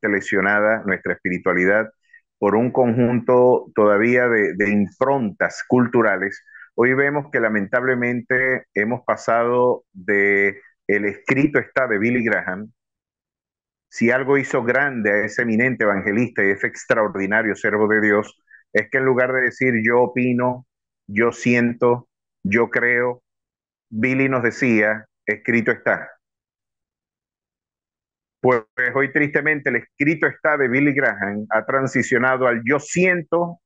lesionada, nuestra espiritualidad, por un conjunto todavía de improntas culturales. Hoy vemos que lamentablemente hemos pasado de el escrito está de Billy Graham. Si algo hizo grande a ese eminente evangelista y ese extraordinario servo de Dios, es que en lugar de decir yo opino, yo siento, yo creo, Billy nos decía, escrito está. Pues hoy tristemente el escrito está de Billy Graham ha transicionado al yo siento,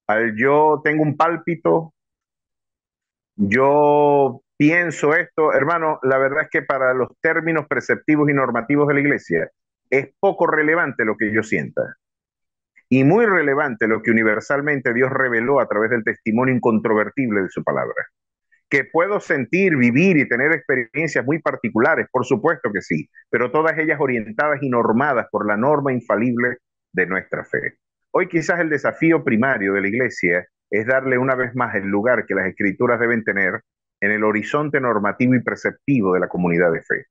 al yo tengo un pálpito, yo pienso esto. Hermano, la verdad es que para los términos preceptivos y normativos de la iglesia es poco relevante lo que yo sienta y muy relevante lo que universalmente Dios reveló a través del testimonio incontrovertible de su palabra. Que puedo sentir, vivir y tener experiencias muy particulares, por supuesto que sí, pero todas ellas orientadas y normadas por la norma infalible de nuestra fe. Hoy quizás el desafío primario de la iglesia es darle una vez más el lugar que las escrituras deben tener en el horizonte normativo y preceptivo de la comunidad de fe.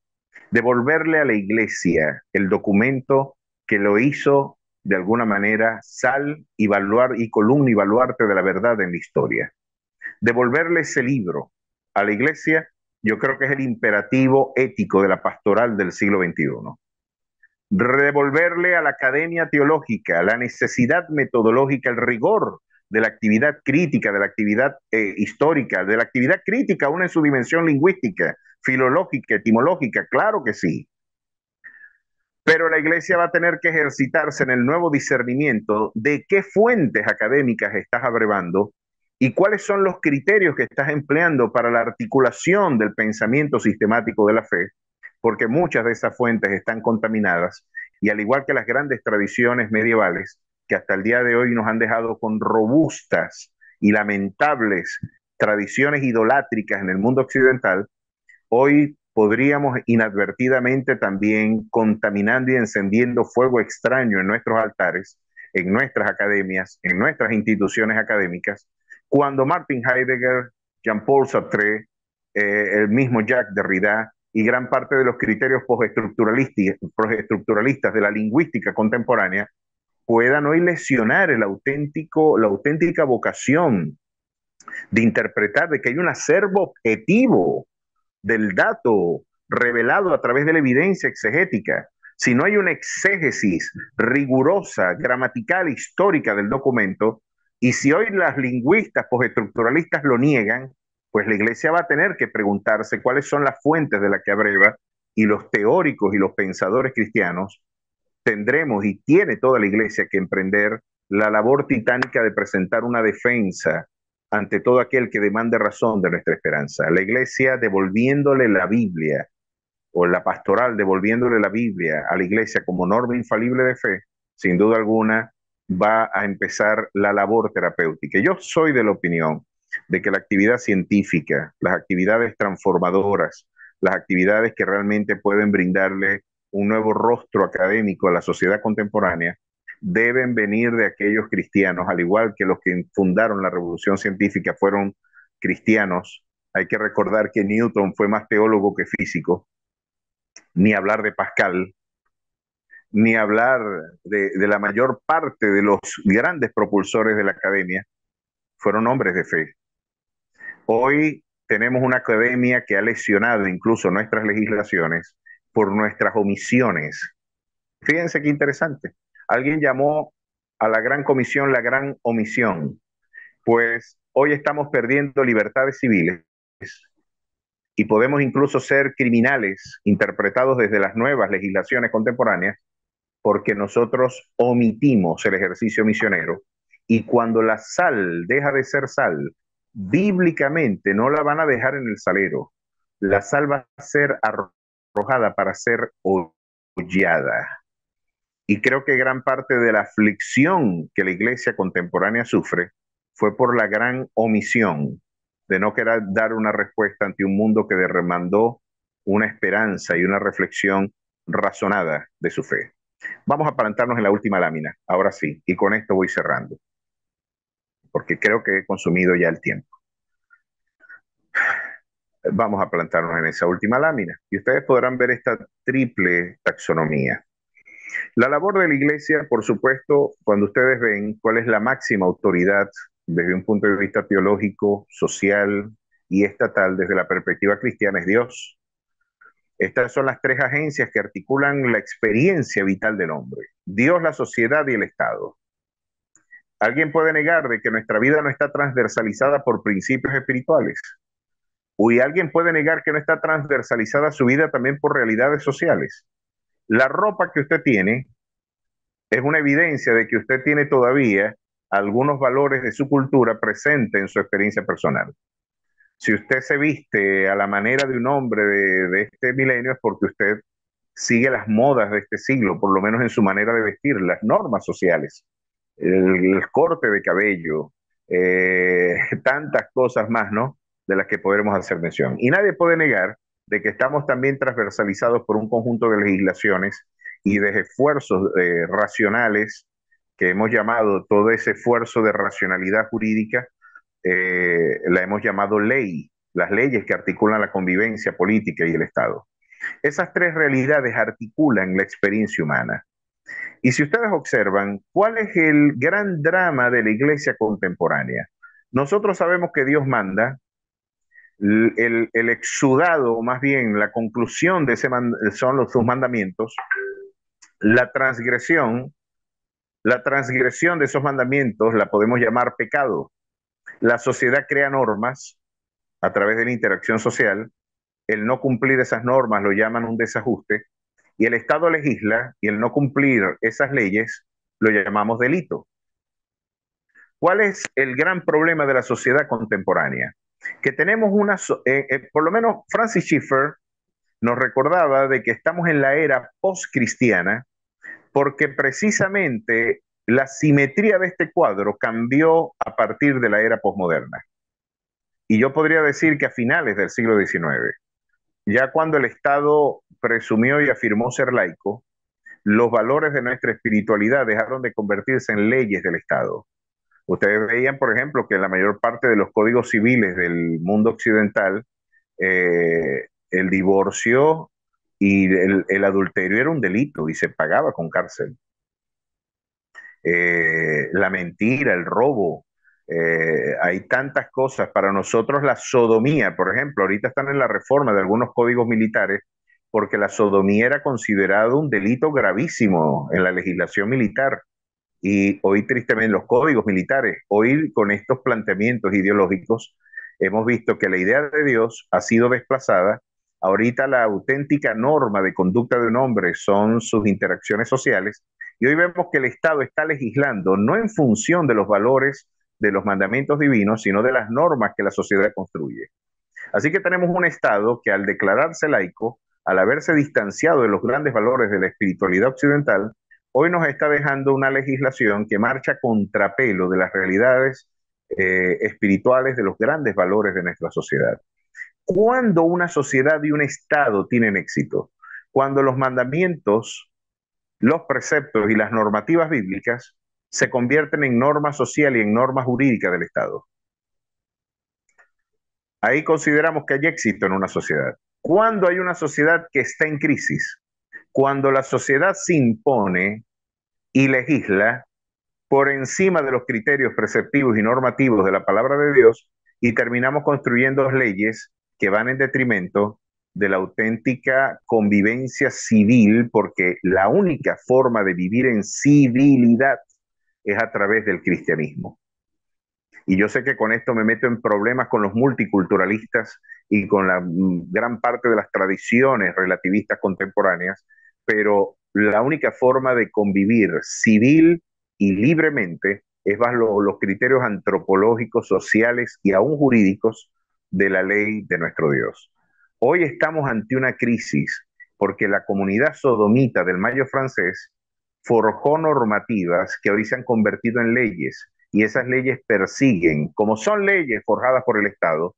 Devolverle a la iglesia el documento que lo hizo de alguna manera sal y columna y baluarte de la verdad en la historia. Devolverle ese libro a la iglesia, yo creo que es el imperativo ético de la pastoral del siglo XXI. Devolverle a la academia teológica la necesidad metodológica, el rigor de la actividad crítica, de la actividad histórica, de la actividad crítica aún en su dimensión lingüística, filológica, etimológica, claro que sí. Pero la iglesia va a tener que ejercitarse en el nuevo discernimiento de qué fuentes académicas estás abrevando y cuáles son los criterios que estás empleando para la articulación del pensamiento sistemático de la fe, porque muchas de esas fuentes están contaminadas y al igual que las grandes tradiciones medievales, que hasta el día de hoy nos han dejado con robustas y lamentables tradiciones idolátricas en el mundo occidental, hoy podríamos inadvertidamente también contaminando y encendiendo fuego extraño en nuestros altares, en nuestras academias, en nuestras instituciones académicas, cuando Martin Heidegger, Jean-Paul Sartre, el mismo Jacques Derrida y gran parte de los criterios postestructuralistas de la lingüística contemporánea puedan hoy lesionar la auténtica vocación de interpretar de que hay un acervo objetivo del dato revelado a través de la evidencia exegética, si no hay una exégesis rigurosa, gramatical, histórica del documento, y si hoy las lingüistas postestructuralistas lo niegan, pues la iglesia va a tener que preguntarse cuáles son las fuentes de las que abreva, y los teóricos y los pensadores cristianos tendremos y tiene toda la iglesia que emprender la labor titánica de presentar una defensa ante todo aquel que demande razón de nuestra esperanza. La iglesia devolviéndole la Biblia, o la pastoral devolviéndole la Biblia a la iglesia como norma infalible de fe, sin duda alguna va a empezar la labor terapéutica. Yo soy de la opinión de que la actividad científica, las actividades transformadoras, las actividades que realmente pueden brindarle un nuevo rostro académico a la sociedad contemporánea, deben venir de aquellos cristianos, al igual que los que fundaron la revolución científica fueron cristianos. Hay que recordar que Newton fue más teólogo que físico, ni hablar de Pascal, ni hablar de la mayor parte de los grandes propulsores de la academia, fueron hombres de fe. Hoy tenemos una academia que ha lesionado incluso nuestras legislaciones por nuestras omisiones. Fíjense qué interesante. Alguien llamó a la gran comisión la gran omisión. Pues hoy estamos perdiendo libertades civiles y podemos incluso ser criminales interpretados desde las nuevas legislaciones contemporáneas porque nosotros omitimos el ejercicio misionero, y cuando la sal deja de ser sal, bíblicamente no la van a dejar en el salero, la sal va a ser arrojada para ser hollada. Y creo que gran parte de la aflicción que la iglesia contemporánea sufre fue por la gran omisión de no querer dar una respuesta ante un mundo que demandó una esperanza y una reflexión razonada de su fe. Vamos a plantarnos en la última lámina, ahora sí, y con esto voy cerrando, porque creo que he consumido ya el tiempo. Vamos a plantarnos en esa última lámina y ustedes podrán ver esta triple taxonomía. La labor de la iglesia, por supuesto, cuando ustedes ven cuál es la máxima autoridad desde un punto de vista teológico, social y estatal, desde la perspectiva cristiana, es Dios. Estas son las tres agencias que articulan la experiencia vital del hombre: Dios, la sociedad y el Estado. ¿Alguien puede negar de que nuestra vida no está transversalizada por principios espirituales? ¿Y alguien puede negar que no está transversalizada su vida también por realidades sociales? La ropa que usted tiene es una evidencia de que usted tiene todavía algunos valores de su cultura presentes en su experiencia personal. Si usted se viste a la manera de un hombre de este milenio, es porque usted sigue las modas de este siglo, por lo menos en su manera de vestir, las normas sociales, el corte de cabello, tantas cosas más, ¿no? De las que podremos hacer mención. Y nadie puede negar de que estamos también transversalizados por un conjunto de legislaciones y de esfuerzos racionales que hemos llamado, todo ese esfuerzo de racionalidad jurídica, la hemos llamado ley, las leyes que articulan la convivencia política y el Estado. Esas tres realidades articulan la experiencia humana. Y si ustedes observan, ¿cuál es el gran drama de la iglesia contemporánea? Nosotros sabemos que Dios manda, el exudado, o más bien la conclusión de ese son sus mandamientos, la transgresión, la transgresión de esos mandamientos la podemos llamar pecado. La sociedad crea normas a través de la interacción social, el no cumplir esas normas lo llaman un desajuste, y el Estado legisla y el no cumplir esas leyes lo llamamos delito. ¿Cuál es el gran problema de la sociedad contemporánea? Que tenemos por lo menos Francis Schaeffer nos recordaba de que estamos en la era post-cristiana porque precisamente la simetría de este cuadro cambió a partir de la era postmoderna. Y yo podría decir que a finales del siglo XIX, ya cuando el Estado presumió y afirmó ser laico, los valores de nuestra espiritualidad dejaron de convertirse en leyes del Estado. Ustedes veían, por ejemplo, que en la mayor parte de los códigos civiles del mundo occidental, el divorcio y el adulterio era un delito y se pagaba con cárcel. La mentira, el robo, hay tantas cosas. Para nosotros la sodomía, por ejemplo, ahorita están en la reforma de algunos códigos militares porque la sodomía era considerado un delito gravísimo en la legislación militar. Y hoy, tristemente, los códigos militares, hoy con estos planteamientos ideológicos, hemos visto que la idea de Dios ha sido desplazada. Ahorita la auténtica norma de conducta de un hombre son sus interacciones sociales. Y hoy vemos que el Estado está legislando no en función de los valores de los mandamientos divinos, sino de las normas que la sociedad construye. Así que tenemos un Estado que al declararse laico, al haberse distanciado de los grandes valores de la espiritualidad occidental, hoy nos está dejando una legislación que marcha a contrapelo de las realidades espirituales, de los grandes valores de nuestra sociedad. ¿Cuándo una sociedad y un Estado tienen éxito? Cuando los mandamientos, los preceptos y las normativas bíblicas se convierten en norma social y en norma jurídica del Estado. Ahí consideramos que hay éxito en una sociedad. Cuando hay una sociedad que está en crisis, cuando la sociedad se impone y legisla por encima de los criterios preceptivos y normativos de la palabra de Dios y terminamos construyendo leyes que van en detrimento de la auténtica convivencia civil, porque la única forma de vivir en civilidad es a través del cristianismo. Y yo sé que con esto me meto en problemas con los multiculturalistas y con la gran parte de las tradiciones relativistas contemporáneas, pero la única forma de convivir civil y libremente es bajo los criterios antropológicos, sociales y aún jurídicos de la ley de nuestro Dios. Hoy estamos ante una crisis porque la comunidad sodomita del Mayo francés forjó normativas que hoy se han convertido en leyes y esas leyes persiguen, como son leyes forjadas por el Estado,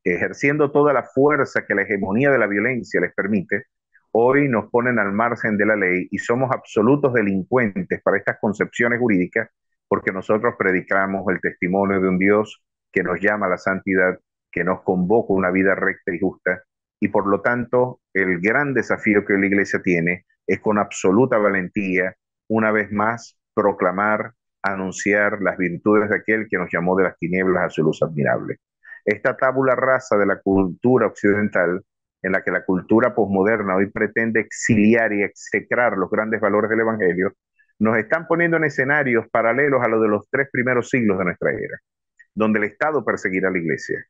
ejerciendo toda la fuerza que la hegemonía de la violencia les permite, hoy nos ponen al margen de la ley y somos absolutos delincuentes para estas concepciones jurídicas porque nosotros predicamos el testimonio de un Dios que nos llama a la santidad, que nos convoca a una vida recta y justa. Y por lo tanto, el gran desafío que la iglesia tiene es con absoluta valentía, una vez más, proclamar, anunciar las virtudes de aquel que nos llamó de las tinieblas a su luz admirable. Esta tabula rasa de la cultura occidental, en la que la cultura posmoderna hoy pretende exiliar y execrar los grandes valores del Evangelio, nos están poniendo en escenarios paralelos a los de los 3 primeros siglos de nuestra era, donde el Estado perseguirá a la iglesia,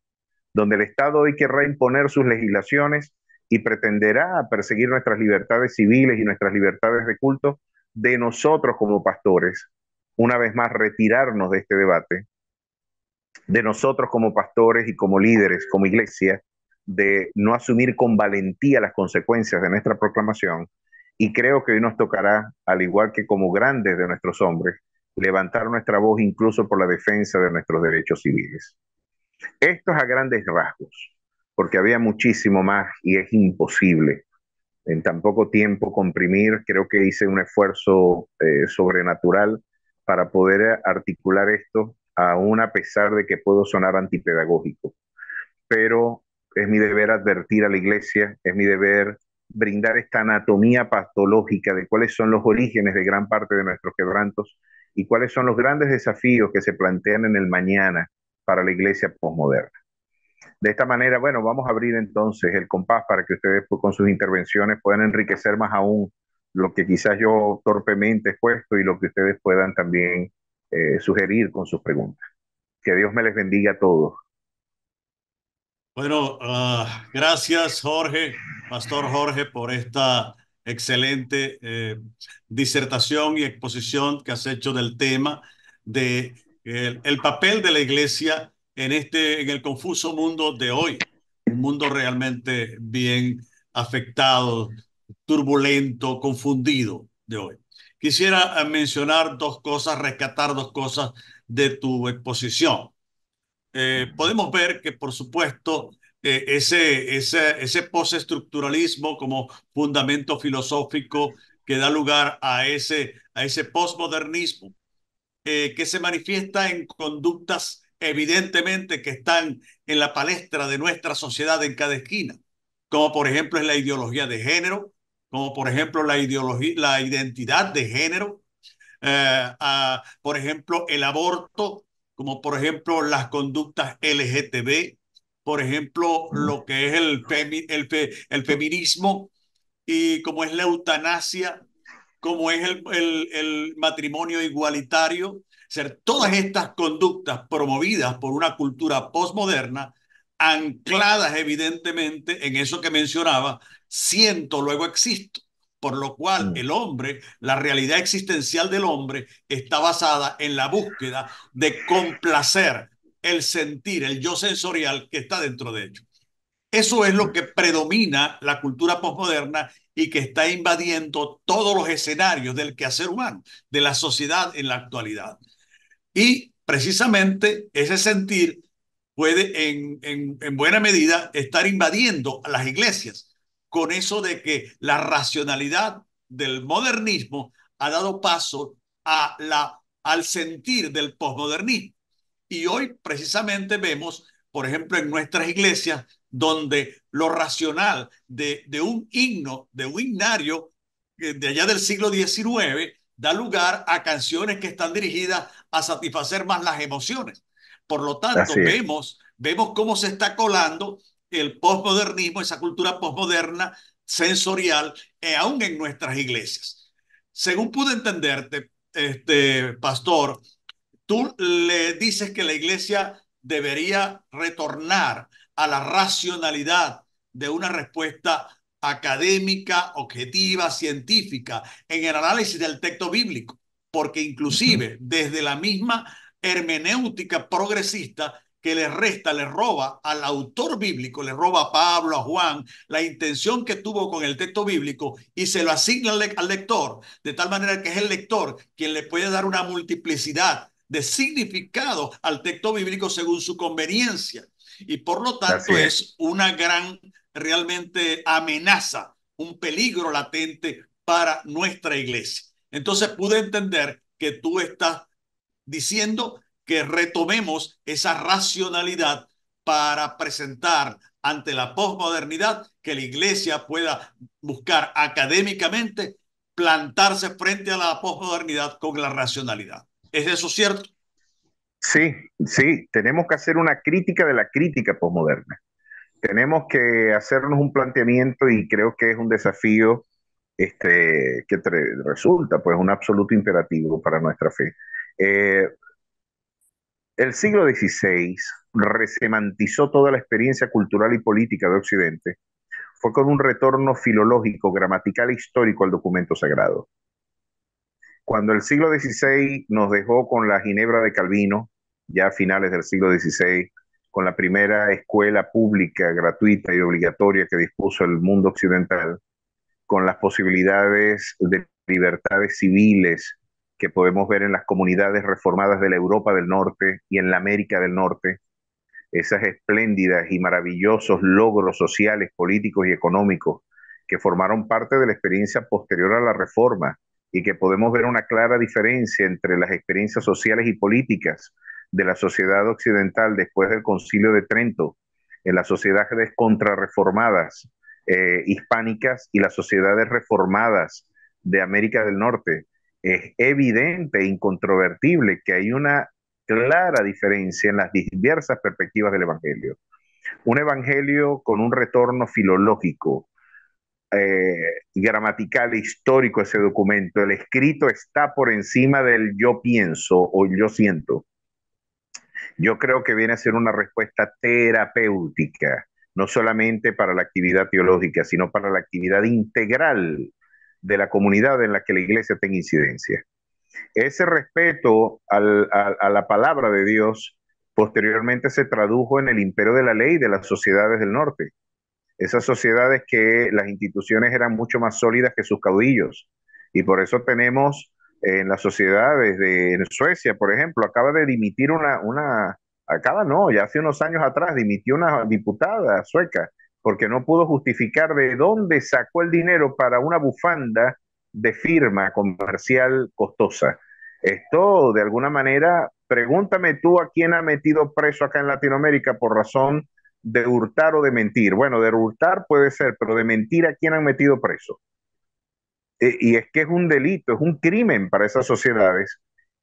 donde el Estado hoy querrá imponer sus legislaciones y pretenderá perseguir nuestras libertades civiles y nuestras libertades de culto, de nosotros como pastores, una vez más retirarnos de este debate, de nosotros como pastores y como líderes, como iglesia, de no asumir con valentía las consecuencias de nuestra proclamación. Y creo que hoy nos tocará, al igual que como grandes de nuestros hombres, levantar nuestra voz incluso por la defensa de nuestros derechos civiles. Esto es a grandes rasgos, porque había muchísimo más y es imposible en tan poco tiempo comprimir. Creo que hice un esfuerzo sobrenatural para poder articular esto, aún a pesar de que puedo sonar antipedagógico. Pero es mi deber advertir a la iglesia, es mi deber brindar esta anatomía patológica de cuáles son los orígenes de gran parte de nuestros quebrantos y cuáles son los grandes desafíos que se plantean en el mañana para la iglesia posmoderna. De esta manera, bueno, vamos a abrir entonces el compás para que ustedes con sus intervenciones puedan enriquecer más aún lo que quizás yo torpemente he puesto y lo que ustedes puedan también sugerir con sus preguntas. Que Dios me les bendiga a todos. Bueno, gracias Jorge, Pastor Jorge, por esta excelente disertación y exposición que has hecho del tema de el papel de la iglesia en el confuso mundo de hoy, un mundo realmente bien afectado, turbulento, confundido de hoy. Quisiera mencionar dos cosas, rescatar dos cosas de tu exposición. Podemos ver que, por supuesto, ese postestructuralismo como fundamento filosófico que da lugar a ese postmodernismo, que se manifiesta en conductas evidentemente que están en la palestra de nuestra sociedad en cada esquina, como por ejemplo es la ideología de género, como por ejemplo la identidad de género, por ejemplo, el aborto, como por ejemplo las conductas LGTB, por ejemplo, lo que es el feminismo, y como es la eutanasia, como es el matrimonio igualitario, ser todas estas conductas promovidas por una cultura postmoderna, ancladas evidentemente en eso que mencionaba, siento, luego existo. Por lo cual Mm, el hombre, la realidad existencial del hombre está basada en la búsqueda de complacer el sentir, el yo sensorial que está dentro de ellos. Eso es lo que predomina la cultura posmoderna y que está invadiendo todos los escenarios del quehacer humano, de la sociedad en la actualidad. Y precisamente ese sentir puede en buena medida estar invadiendo a las iglesias con eso de que la racionalidad del modernismo ha dado paso al sentir del posmodernismo. Y hoy precisamente vemos, por ejemplo, en nuestras iglesias, donde lo racional de un himno, de un himnario de allá del siglo XIX, da lugar a canciones que están dirigidas a satisfacer más las emociones. Por lo así tanto, es. vemos cómo se está colando el posmodernismo, esa cultura posmoderna sensorial, aún en nuestras iglesias. Según pude entenderte, pastor, tú le dices que la iglesia debería retornar a la racionalidad de una respuesta académica, objetiva, científica, en el análisis del texto bíblico, porque Ujú. inclusive desde la misma hermenéutica progresista que le resta, le roba al autor bíblico, le roba a Pablo, a Juan, la intención que tuvo con el texto bíblico y se lo asigna al lector, de tal manera que es el lector quien le puede dar una multiplicidad de significado al texto bíblico según su conveniencia. Y por lo Así tanto es. es una gran realmente amenaza, un peligro latente para nuestra iglesia. Entonces pude entender que tú estás diciendo que retomemos esa racionalidad para presentar ante la posmodernidad que la iglesia pueda buscar académicamente plantarse frente a la posmodernidad con la racionalidad. ¿Es eso cierto? Sí, sí, tenemos que hacer una crítica de la crítica posmoderna. Tenemos que hacernos un planteamiento y creo que es un desafío que resulta pues un absoluto imperativo para nuestra fe. Eh, el siglo XVI resemantizó toda la experiencia cultural y política de Occidente, fue con un retorno filológico, gramatical e histórico al documento sagrado. Cuando el siglo XVI nos dejó con la Ginebra de Calvino, ya a finales del siglo XVI, con la primera escuela pública, gratuita y obligatoria que dispuso el mundo occidental, con las posibilidades de libertades civiles que podemos ver en las comunidades reformadas de la Europa del Norte y en la América del Norte, esas espléndidas y maravillosos logros sociales, políticos y económicos que formaron parte de la experiencia posterior a la reforma y que podemos ver una clara diferencia entre las experiencias sociales y políticas de la sociedad occidental después del Concilio de Trento, en las sociedades contrarreformadas hispánicas y las sociedades reformadas de América del Norte. Es evidente e incontrovertible que hay una clara diferencia en las diversas perspectivas del Evangelio. Un Evangelio con un retorno filológico, gramatical, histórico, ese documento. El escrito está por encima del yo pienso o yo siento. Yo creo que viene a ser una respuesta terapéutica, no solamente para la actividad teológica, sino para la actividad integral de la comunidad en la que la iglesia tenga incidencia. Ese respeto a la palabra de Dios posteriormente se tradujo en el imperio de la ley de las sociedades del norte. Esas sociedades que las instituciones eran mucho más sólidas que sus caudillos. Y por eso tenemos en las sociedades en Suecia, por ejemplo, acaba de dimitir acaba no, ya hace unos años atrás dimitió una diputada sueca porque no pudo justificar de dónde sacó el dinero para una bufanda de firma comercial costosa. Esto, de alguna manera, pregúntame tú a quién ha metido preso acá en Latinoamérica por razón de hurtar o de mentir. Bueno, de hurtar puede ser, pero de mentir a quién han metido preso. Y es que es un delito, es un crimen para esas sociedades,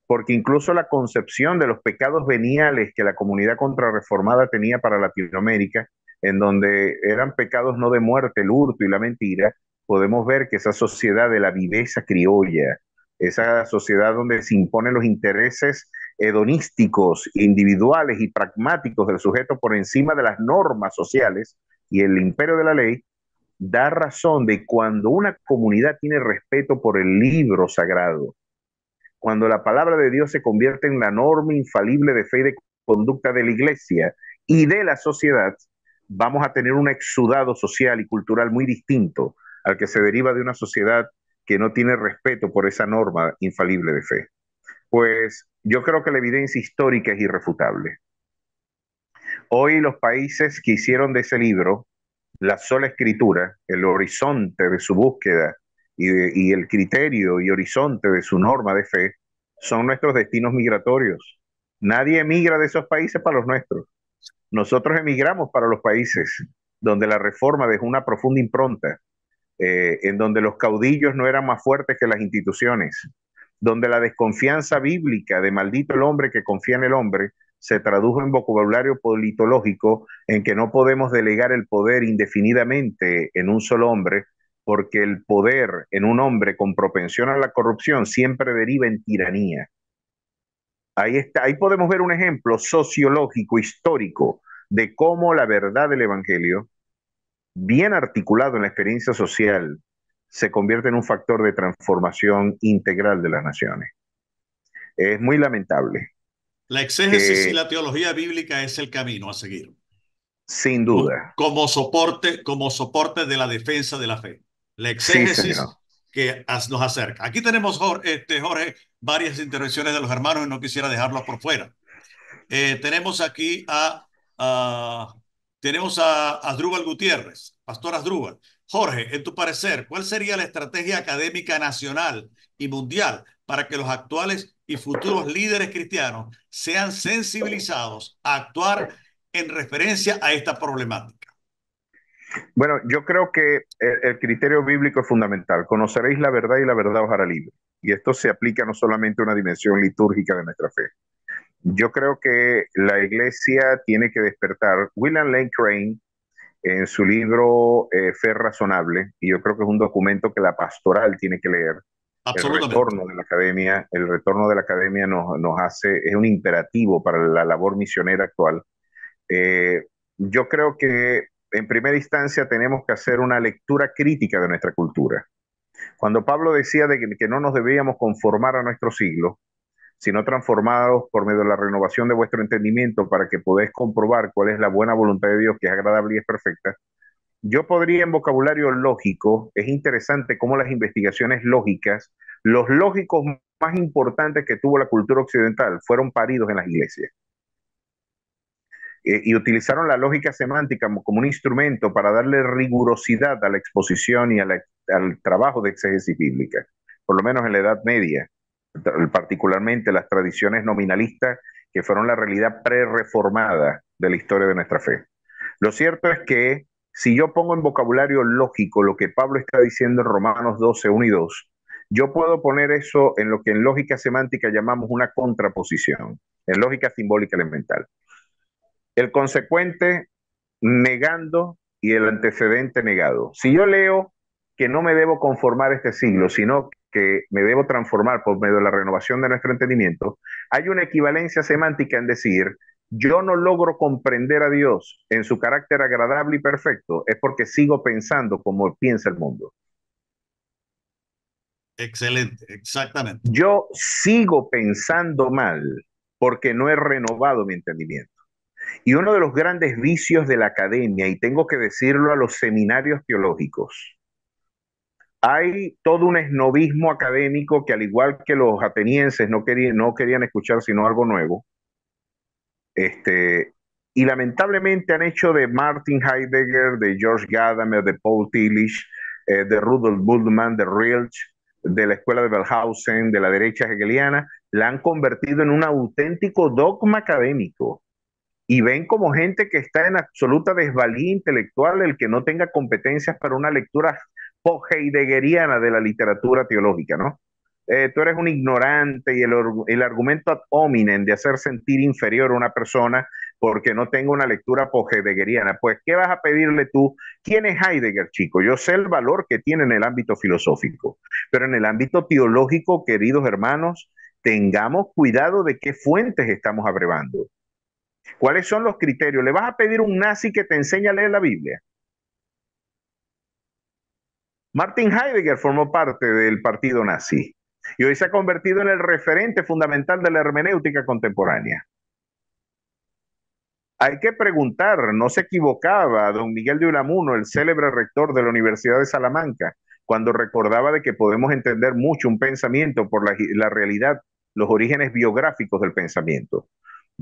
porque incluso la concepción de los pecados veniales que la comunidad contrarreformada tenía para Latinoamérica, en donde eran pecados no de muerte, el hurto y la mentira, podemos ver que esa sociedad de la viveza criolla, esa sociedad donde se imponen los intereses hedonísticos, individuales y pragmáticos del sujeto por encima de las normas sociales y el imperio de la ley, da razón de cuando una comunidad tiene respeto por el libro sagrado, cuando la palabra de Dios se convierte en la norma infalible de fe y de conducta de la iglesia y de la sociedad, vamos a tener un exudado social y cultural muy distinto al que se deriva de una sociedad que no tiene respeto por esa norma infalible de fe. Pues yo creo que la evidencia histórica es irrefutable. Hoy los países que hicieron de ese libro la sola escritura, el horizonte de su búsqueda y el criterio y horizonte de su norma de fe, son nuestros destinos migratorios. Nadie emigra de esos países para los nuestros. Nosotros emigramos para los países donde la reforma dejó una profunda impronta, en donde los caudillos no eran más fuertes que las instituciones, donde la desconfianza bíblica de maldito el hombre que confía en el hombre se tradujo en vocabulario politológico en que no podemos delegar el poder indefinidamente en un solo hombre, porque el poder en un hombre con propensión a la corrupción siempre deriva en tiranía. Ahí está, ahí podemos ver un ejemplo sociológico, histórico, de cómo la verdad del Evangelio, bien articulado en la experiencia social, se convierte en un factor de transformación integral de las naciones. Es muy lamentable La exégesis y que, la teología bíblica es el camino a seguir sin duda, como soporte de la defensa de la fe. La sí, señor. exégesis que nos acerca. Aquí tenemos, Jorge, varias intervenciones de los hermanos y no quisiera dejarlos por fuera. Tenemos aquí a tenemos a Asdrúbal Gutiérrez, Pastor Asdrúbal. Jorge, en tu parecer, ¿cuál sería la estrategia académica nacional y mundial para que los actuales y futuros líderes cristianos sean sensibilizados a actuar en referencia a esta problemática? Bueno, yo creo que el criterio bíblico es fundamental. Conoceréis la verdad y la verdad os hará libre. Y esto se aplica no solamente a una dimensión litúrgica de nuestra fe. Yo creo que la iglesia tiene que despertar. William Lane Craig, en su libro Fe Razonable, y yo creo que es un documento que la pastoral tiene que leer, Absolutamente. el retorno de la academia nos hace, es un imperativo para la labor misionera actual. Eh, yo creo que en primera instancia tenemos que hacer una lectura crítica de nuestra cultura. Cuando Pablo decía de que no nos debíamos conformar a nuestro siglo, sino transformados por medio de la renovación de vuestro entendimiento para que podáis comprobar cuál es la buena voluntad de Dios, que es agradable y es perfecta, yo podría en vocabulario lógico, es interesante cómo las investigaciones lógicas, los lógicos más importantes que tuvo la cultura occidental fueron paridos en las iglesias. Y utilizaron la lógica semántica como un instrumento para darle rigurosidad a la exposición y al trabajo de exégesis bíblica, por lo menos en la Edad Media, particularmente las tradiciones nominalistas que fueron la realidad pre-reformada de la historia de nuestra fe. Lo cierto es que si yo pongo en vocabulario lógico lo que Pablo está diciendo en Romanos 12, 1 y 2, yo puedo poner eso en lo que en lógica semántica llamamos una contraposición, en lógica simbólica elemental. El consecuente negando y el antecedente negado. Si yo leo que no me debo conformar a este siglo, sino que me debo transformar por medio de la renovación de nuestro entendimiento, hay una equivalencia semántica en decir, yo no logro comprender a Dios en su carácter agradable y perfecto, es porque sigo pensando como piensa el mundo. Excelente, exactamente. Yo sigo pensando mal porque no he renovado mi entendimiento. Y uno de los grandes vicios de la academia, y tengo que decirlo a los seminarios teológicos, hay todo un esnobismo académico que al igual que los atenienses no querían escuchar sino algo nuevo. Este, y lamentablemente han hecho de Martin Heidegger, de George Gadamer, de Paul Tillich, de Rudolf Bultmann, de Rilke, de la escuela de Wellhausen, de la derecha hegeliana, la han convertido en un auténtico dogma académico y ven como gente que está en absoluta desvalía intelectual el que no tenga competencias para una lectura heideggeriana de la literatura teológica, ¿no? Tú eres un ignorante y el argumento ad hominem de hacer sentir inferior a una persona porque no tengo una lectura post-heideggeriana. Pues, ¿qué vas a pedirle tú? ¿Quién es Heidegger, chico? Yo sé el valor que tiene en el ámbito filosófico, pero en el ámbito teológico, queridos hermanos, tengamos cuidado de qué fuentes estamos abrevando. ¿Cuáles son los criterios? ¿Le vas a pedir a un nazi que te enseñe a leer la Biblia? Martin Heidegger formó parte del partido nazi y hoy se ha convertido en el referente fundamental de la hermenéutica contemporánea. Hay que preguntar, no se equivocaba don Miguel de Unamuno, el célebre rector de la Universidad de Salamanca, cuando recordaba de que podemos entender mucho un pensamiento por la realidad, los orígenes biográficos del pensamiento.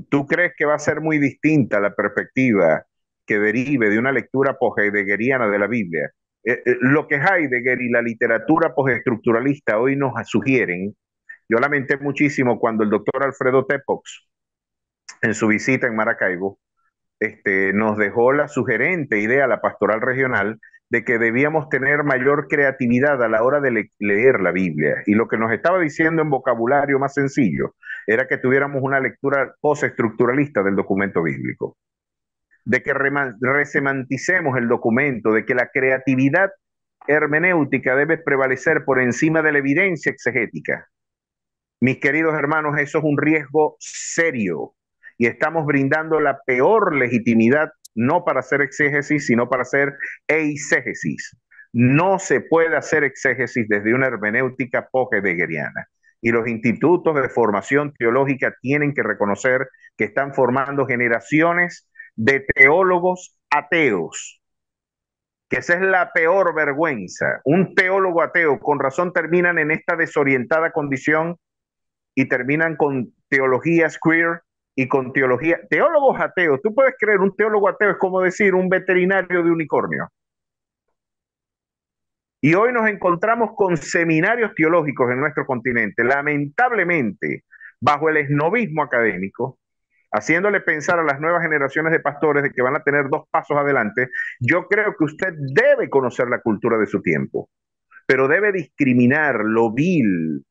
¿Tú crees que va a ser muy distinta la perspectiva que derive de una lectura post-heideggeriana de la Biblia? Lo que Heidegger y la literatura postestructuralista hoy nos sugieren, yo lamenté muchísimo cuando el doctor Alfredo Tepox, en su visita en Maracaibo, nos dejó la sugerente idea, la pastoral regional, de que debíamos tener mayor creatividad a la hora de leer la Biblia. Y lo que nos estaba diciendo en vocabulario más sencillo era que tuviéramos una lectura postestructuralista del documento bíblico, de que resemanticemos el documento, de que la creatividad hermenéutica debe prevalecer por encima de la evidencia exegética. Mis queridos hermanos, eso es un riesgo serio y estamos brindando la peor legitimidad no para hacer exégesis, sino para hacer eisegesis. No se puede hacer exégesis desde una hermenéutica post-heideggeriana. Y los institutos de formación teológica tienen que reconocer que están formando generaciones de teólogos ateos, que esa es la peor vergüenza. Un teólogo ateo, con razón, terminan en esta desorientada condición y terminan con teologías queer y con teología. Teólogos ateos, tú puedes creer, un teólogo ateo es como decir un veterinario de unicornio. Y hoy nos encontramos con seminarios teológicos en nuestro continente, lamentablemente, bajo el esnovismo académico, haciéndole pensar a las nuevas generaciones de pastores de que van a tener dos pasos adelante. Yo creo que usted debe conocer la cultura de su tiempo, pero debe discriminar lo vil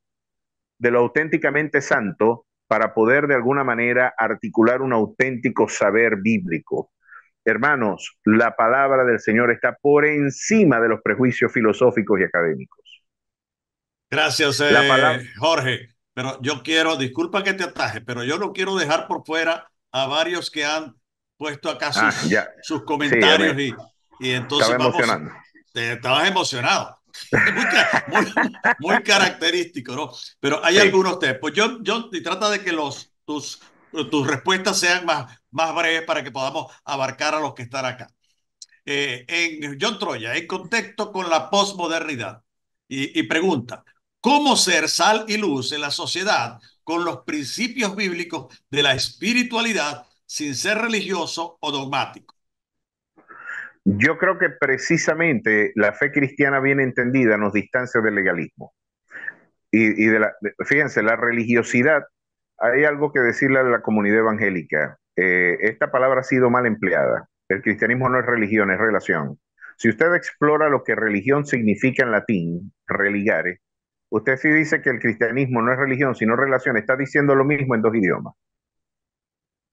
de lo auténticamente santo para poder de alguna manera articular un auténtico saber bíblico. Hermanos, la palabra del Señor está por encima de los prejuicios filosóficos y académicos. Gracias, La palabra, Jorge. Pero yo quiero, disculpa que te ataje, pero yo no quiero dejar por fuera a varios que han puesto acá ya, sus sí, ya comentarios me y entonces estaba vamos, emocionando. te estabas emocionado. Muy, muy característico, ¿no? Pero hay Sí, algunos temas. Pues y trata de que tus respuestas sean más breves para que podamos abarcar a los que están acá. En John Troya, en contexto con la posmodernidad, y pregunta, ¿cómo ser sal y luz en la sociedad con los principios bíblicos de la espiritualidad sin ser religioso o dogmático? yo creo que precisamente la fe cristiana bien entendida nos distancia del legalismo. Fíjense, la religiosidad, hay algo que decirle a la comunidad evangélica. Esta palabra ha sido mal empleada. El cristianismo no es religión, es relación. Si usted explora lo que religión significa en latín, religare, usted sí dice que el cristianismo no es religión, sino relación. Está diciendo lo mismo en dos idiomas.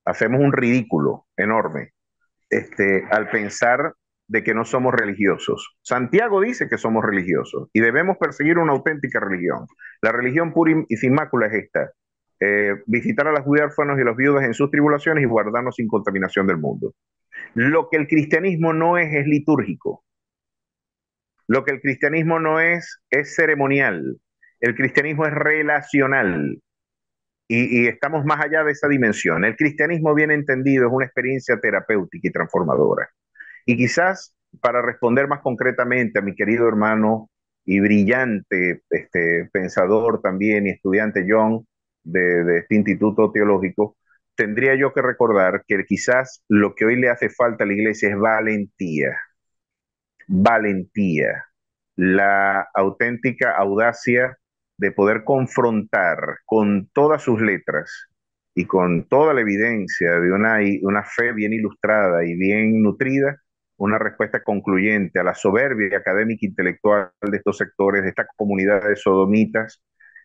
Hacemos un ridículo enorme al pensar de que no somos religiosos. Santiago dice que somos religiosos y debemos perseguir una auténtica religión. La religión pura y sin mácula es esta: visitar a los huérfanos y los viudas en sus tribulaciones y guardarnos sin contaminación del mundo. Lo que el cristianismo no es litúrgico. Lo que el cristianismo no es ceremonial. El cristianismo es relacional. Y estamos más allá de esa dimensión. El cristianismo bien entendido es una experiencia terapéutica y transformadora. Y quizás para responder más concretamente a mi querido hermano y brillante pensador también y estudiante John de este instituto teológico, tendría yo que recordar que quizás lo que hoy le hace falta a la iglesia es valentía, valentía, la auténtica audacia de poder confrontar con todas sus letras y con toda la evidencia de una fe bien ilustrada y bien nutrida, una respuesta concluyente a la soberbia académica e intelectual de estos sectores, de esta comunidad de sodomitas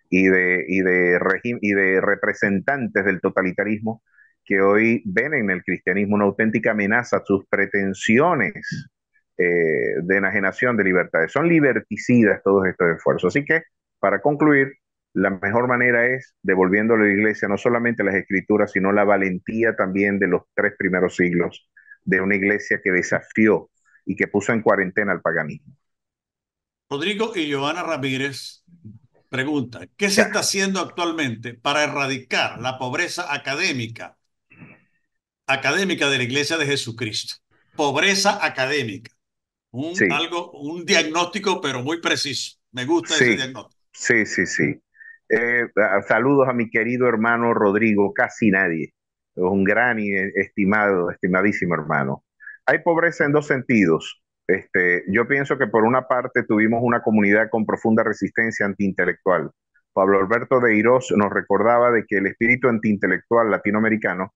y de representantes del totalitarismo que hoy ven en el cristianismo una auténtica amenaza a sus pretensiones de enajenación de libertades. Son liberticidas todos estos esfuerzos. Así que, para concluir, la mejor manera es devolviéndole a la iglesia no solamente las escrituras, sino la valentía también de los 3 primeros siglos de una iglesia que desafió y que puso en cuarentena al paganismo. Rodrigo y Joana Ramírez pregunta, ¿qué se Ya, está haciendo actualmente para erradicar la pobreza académica de la Iglesia de Jesucristo? Pobreza académica. sí, Un diagnóstico, pero muy preciso. Me gusta ese sí, diagnóstico. sí. Saludos a mi querido hermano Rodrigo, casi nadie. Es un gran y estimadísimo hermano. Hay pobreza en dos sentidos. Yo pienso que por una parte tuvimos una comunidad con profunda resistencia antiintelectual. Pablo Alberto de Irós nos recordaba de que el espíritu antiintelectual latinoamericano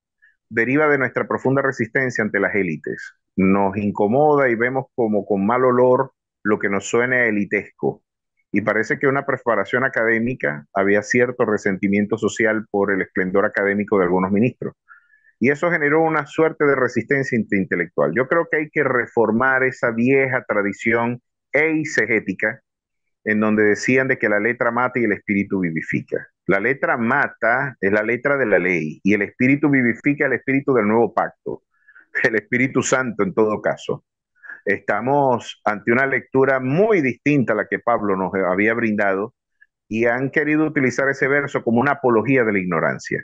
deriva de nuestra profunda resistencia ante las élites. Nos incomoda y vemos como con mal olor lo que nos suena a elitesco. Y parece que una preparación académica había cierto resentimiento social por el esplendor académico de algunos ministros. Y eso generó una suerte de resistencia intelectual. Yo creo que hay que reformar esa vieja tradición eisegética en donde decían de que la letra mata y el espíritu vivifica. La letra mata es la letra de la ley y el espíritu vivifica el espíritu del nuevo pacto, el Espíritu Santo en todo caso. Estamos ante una lectura muy distinta a la que Pablo nos había brindado y han querido utilizar ese verso como una apología de la ignorancia.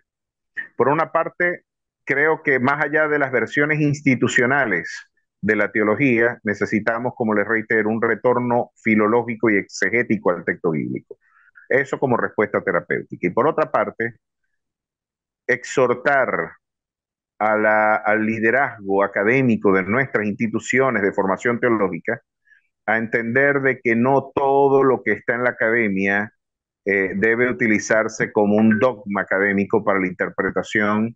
Por una parte, creo que más allá de las versiones institucionales de la teología, necesitamos, como les reitero, un retorno filológico y exegético al texto bíblico. Eso como respuesta terapéutica. Y por otra parte, exhortar al liderazgo académico de nuestras instituciones de formación teológica a entender de que no todo lo que está en la academia debe utilizarse como un dogma académico para la interpretación,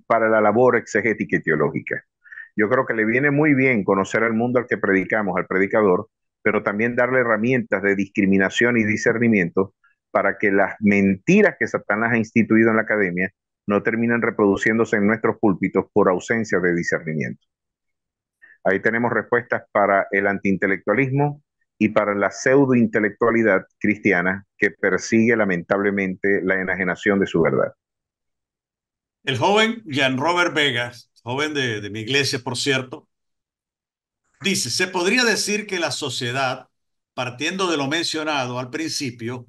para la labor exegética y teológica. Yo creo que le viene muy bien conocer al mundo al que predicamos, al predicador, pero también darle herramientas de discriminación y discernimiento para que las mentiras que Satanás ha instituido en la academia no terminen reproduciéndose en nuestros púlpitos por ausencia de discernimiento. Ahí tenemos respuestas para el antiintelectualismo y para la pseudointelectualidad cristiana que persigue lamentablemente la enajenación de su verdad. El joven Jan Robert Vegas, joven de mi iglesia, por cierto, dice, se podría decir que la sociedad, partiendo de lo mencionado al principio,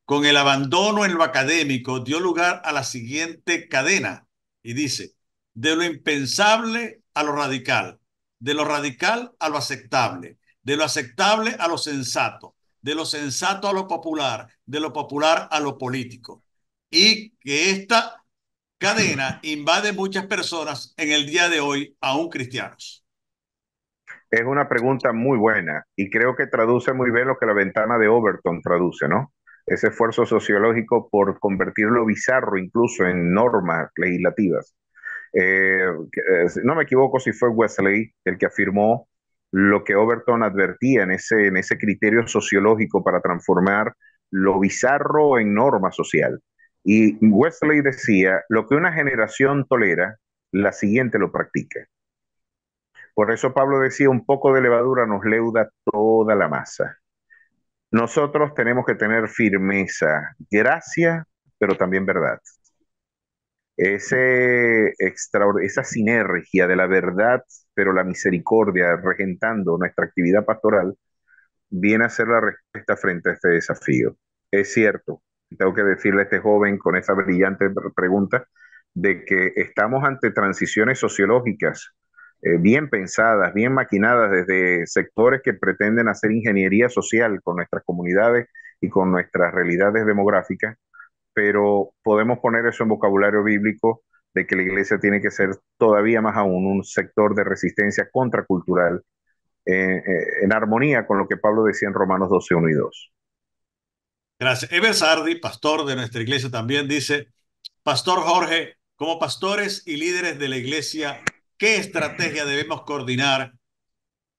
con el abandono en lo académico, dio lugar a la siguiente cadena. Y dice, de lo impensable a lo radical, de lo radical a lo aceptable, de lo aceptable a lo sensato, de lo sensato a lo popular, de lo popular a lo político. Y que esta cadena invade muchas personas en el día de hoy, aún cristianos. Es una pregunta muy buena y creo que traduce muy bien lo que la ventana de Overton traduce, ¿no? Ese esfuerzo sociológico por convertir lo bizarro incluso en normas legislativas. No me equivoco si fue Wesley el que afirmó lo que Overton advertía en ese criterio sociológico para transformar lo bizarro en norma social. Y Wesley decía, lo que una generación tolera, la siguiente lo practica. Por eso Pablo decía, un poco de levadura nos leuda toda la masa. Nosotros tenemos que tener firmeza, gracia, pero también verdad. Esa sinergia de la verdad, pero la misericordia regentando nuestra actividad pastoral, viene a ser la respuesta frente a este desafío. Es cierto, tengo que decirle a este joven con esa brillante pregunta, de que estamos ante transiciones sociológicas bien pensadas, bien maquinadas desde sectores que pretenden hacer ingeniería social con nuestras comunidades y con nuestras realidades demográficas, pero podemos poner eso en vocabulario bíblico de que la iglesia tiene que ser todavía más aún un sector de resistencia contracultural en armonía con lo que Pablo decía en Romanos 12, 1 y 2. Gracias. Eber Sardi, pastor de nuestra iglesia, también dice, Pastor Jorge, como pastores y líderes de la iglesia, ¿qué estrategia debemos coordinar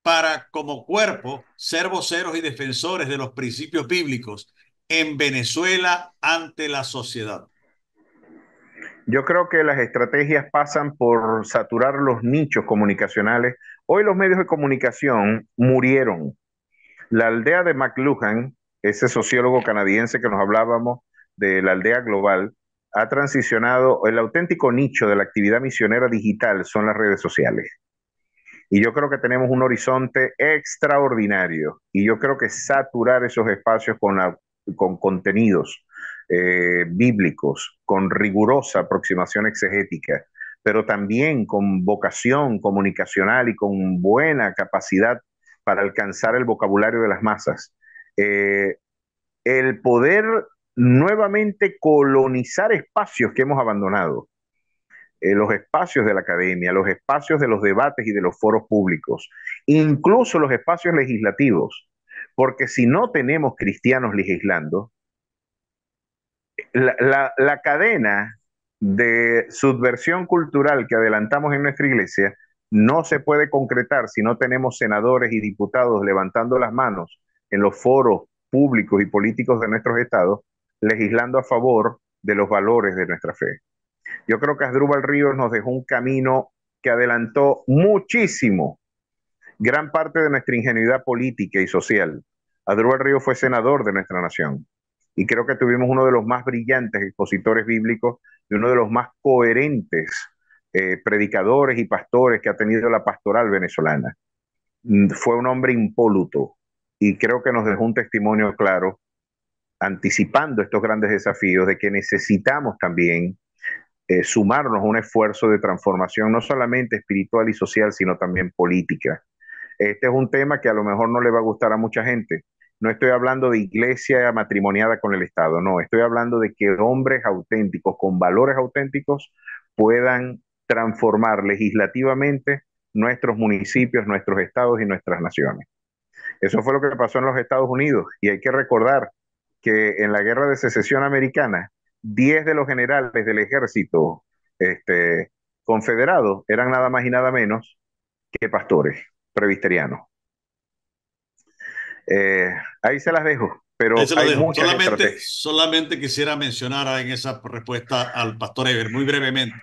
para, como cuerpo, ser voceros y defensores de los principios bíblicos en Venezuela ante la sociedad? Yo creo que las estrategias pasan por saturar los nichos comunicacionales. Hoy los medios de comunicación murieron. La aldea de McLuhan, ese sociólogo canadiense que nos hablábamos de la aldea global, ha transicionado. El auténtico nicho de la actividad misionera digital son las redes sociales. Y yo creo que tenemos un horizonte extraordinario. Y yo creo que saturar esos espacios con contenidos bíblicos, con rigurosa aproximación exegética, pero también con vocación comunicacional y con buena capacidad para alcanzar el vocabulario de las masas. Eh, el poder nuevamente colonizar espacios que hemos abandonado, los espacios de la academia, los espacios de los debates y de los foros públicos, incluso los espacios legislativos, porque si no tenemos cristianos legislando, la cadena de subversión cultural que adelantamos en nuestra iglesia no se puede concretar si no tenemos senadores y diputados levantando las manos en los foros públicos y políticos de nuestros estados, legislando a favor de los valores de nuestra fe. Yo creo que Asdrúbal Ríos nos dejó un camino que adelantó muchísimo gran parte de nuestra ingenuidad política y social. Asdrúbal Ríos fue senador de nuestra nación y creo que tuvimos uno de los más brillantes expositores bíblicos y uno de los más coherentes predicadores y pastores que ha tenido la pastoral venezolana. Fue un hombre impoluto y creo que nos dejó un testimonio claro anticipando estos grandes desafíos de que necesitamos también sumarnos a un esfuerzo de transformación no solamente espiritual y social, sino también política. Este es un tema que a lo mejor no le va a gustar a mucha gente. No estoy hablando de iglesia matrimoniada con el Estado, no, estoy hablando de que hombres auténticos, con valores auténticos, puedan transformar legislativamente nuestros municipios, nuestros estados y nuestras naciones. Eso fue lo que pasó en los Estados Unidos y hay que recordar que en la guerra de secesión americana, 10 de los generales del ejército confederado eran nada más y nada menos que pastores presbiterianos. Eh, Ahí se las dejo, Ahí pero se lo hay dejo. muchas Solamente, estrategias. solamente quisiera mencionar en esa respuesta al pastor Eber, muy brevemente,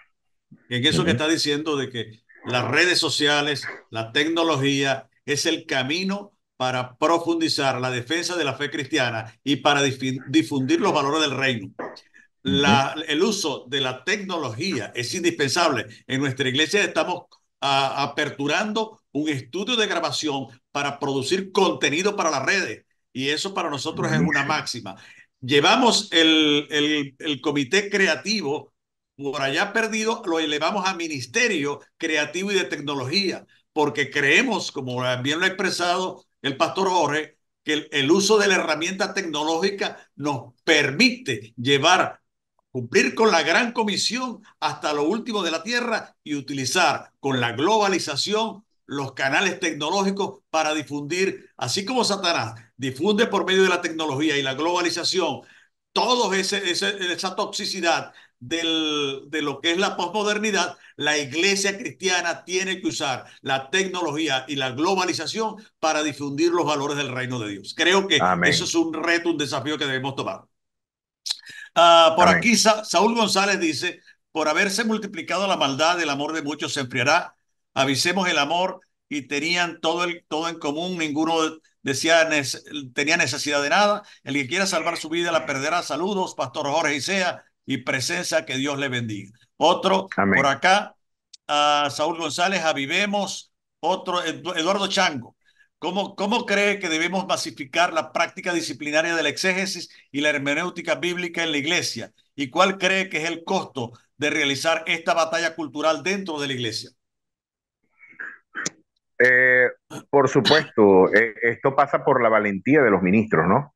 en Uh eso que -huh. está diciendo de que las redes sociales, la tecnología es el camino para profundizar la defensa de la fe cristiana y para difundir los valores del reino. Uh -huh. El uso de la tecnología es indispensable. En nuestra iglesia estamos aperturando un estudio de grabación para producir contenido para las redes y eso para nosotros es una Buenísimo. máxima. Llevamos el comité creativo por allá perdido, lo elevamos a ministerio creativo y de tecnología, porque creemos, como bien lo ha expresado el pastor Jorge, que el uso de la herramienta tecnológica nos permite llevar cumplir con la gran comisión hasta lo último de la tierra y utilizar con la globalización los canales tecnológicos para difundir, así como Satanás difunde por medio de la tecnología y la globalización, toda esa toxicidad de lo que es la posmodernidad, la iglesia cristiana tiene que usar la tecnología y la globalización para difundir los valores del reino de Dios. Creo que eso Amén. es un reto, un desafío que debemos tomar. Por Amén. aquí Saúl González dice, por haberse multiplicado la maldad, el amor de muchos se enfriará. Avisemos el amor y tenían todo en común, ninguno decía, tenía necesidad de nada. El que quiera salvar su vida la perderá. Saludos, Pastor Jorge Isea, y presencia, que Dios le bendiga. Otro, por Amén. acá, Saúl González, avivemos. Otro, Eduardo Chango. ¿Cómo cree que debemos masificar la práctica disciplinaria del exégesis y la hermenéutica bíblica en la iglesia? ¿Y cuál cree que es el costo de realizar esta batalla cultural dentro de la iglesia? Eh, por supuesto, esto pasa por la valentía de los ministros, ¿no?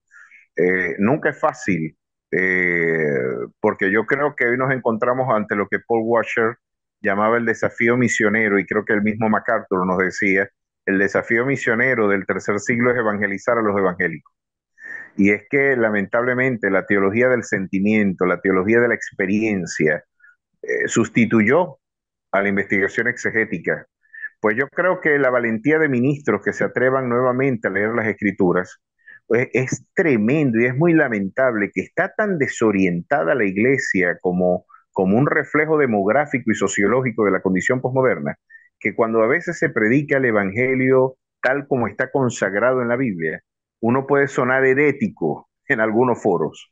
Nunca es fácil, eh, porque yo creo que hoy nos encontramos ante lo que Paul Washer llamaba el desafío misionero, y creo que el mismo MacArthur nos decía, el desafío misionero del tercer siglo es evangelizar a los evangélicos. Y es que lamentablemente la teología del sentimiento, la teología de la experiencia, sustituyó a la investigación exegética. Pues yo creo que la valentía de ministros que se atrevan nuevamente a leer las escrituras pues, es tremendo y es muy lamentable que está tan desorientada la iglesia como como un reflejo demográfico y sociológico de la condición posmoderna, que cuando a veces se predica el Evangelio tal como está consagrado en la Biblia, uno puede sonar herético en algunos foros.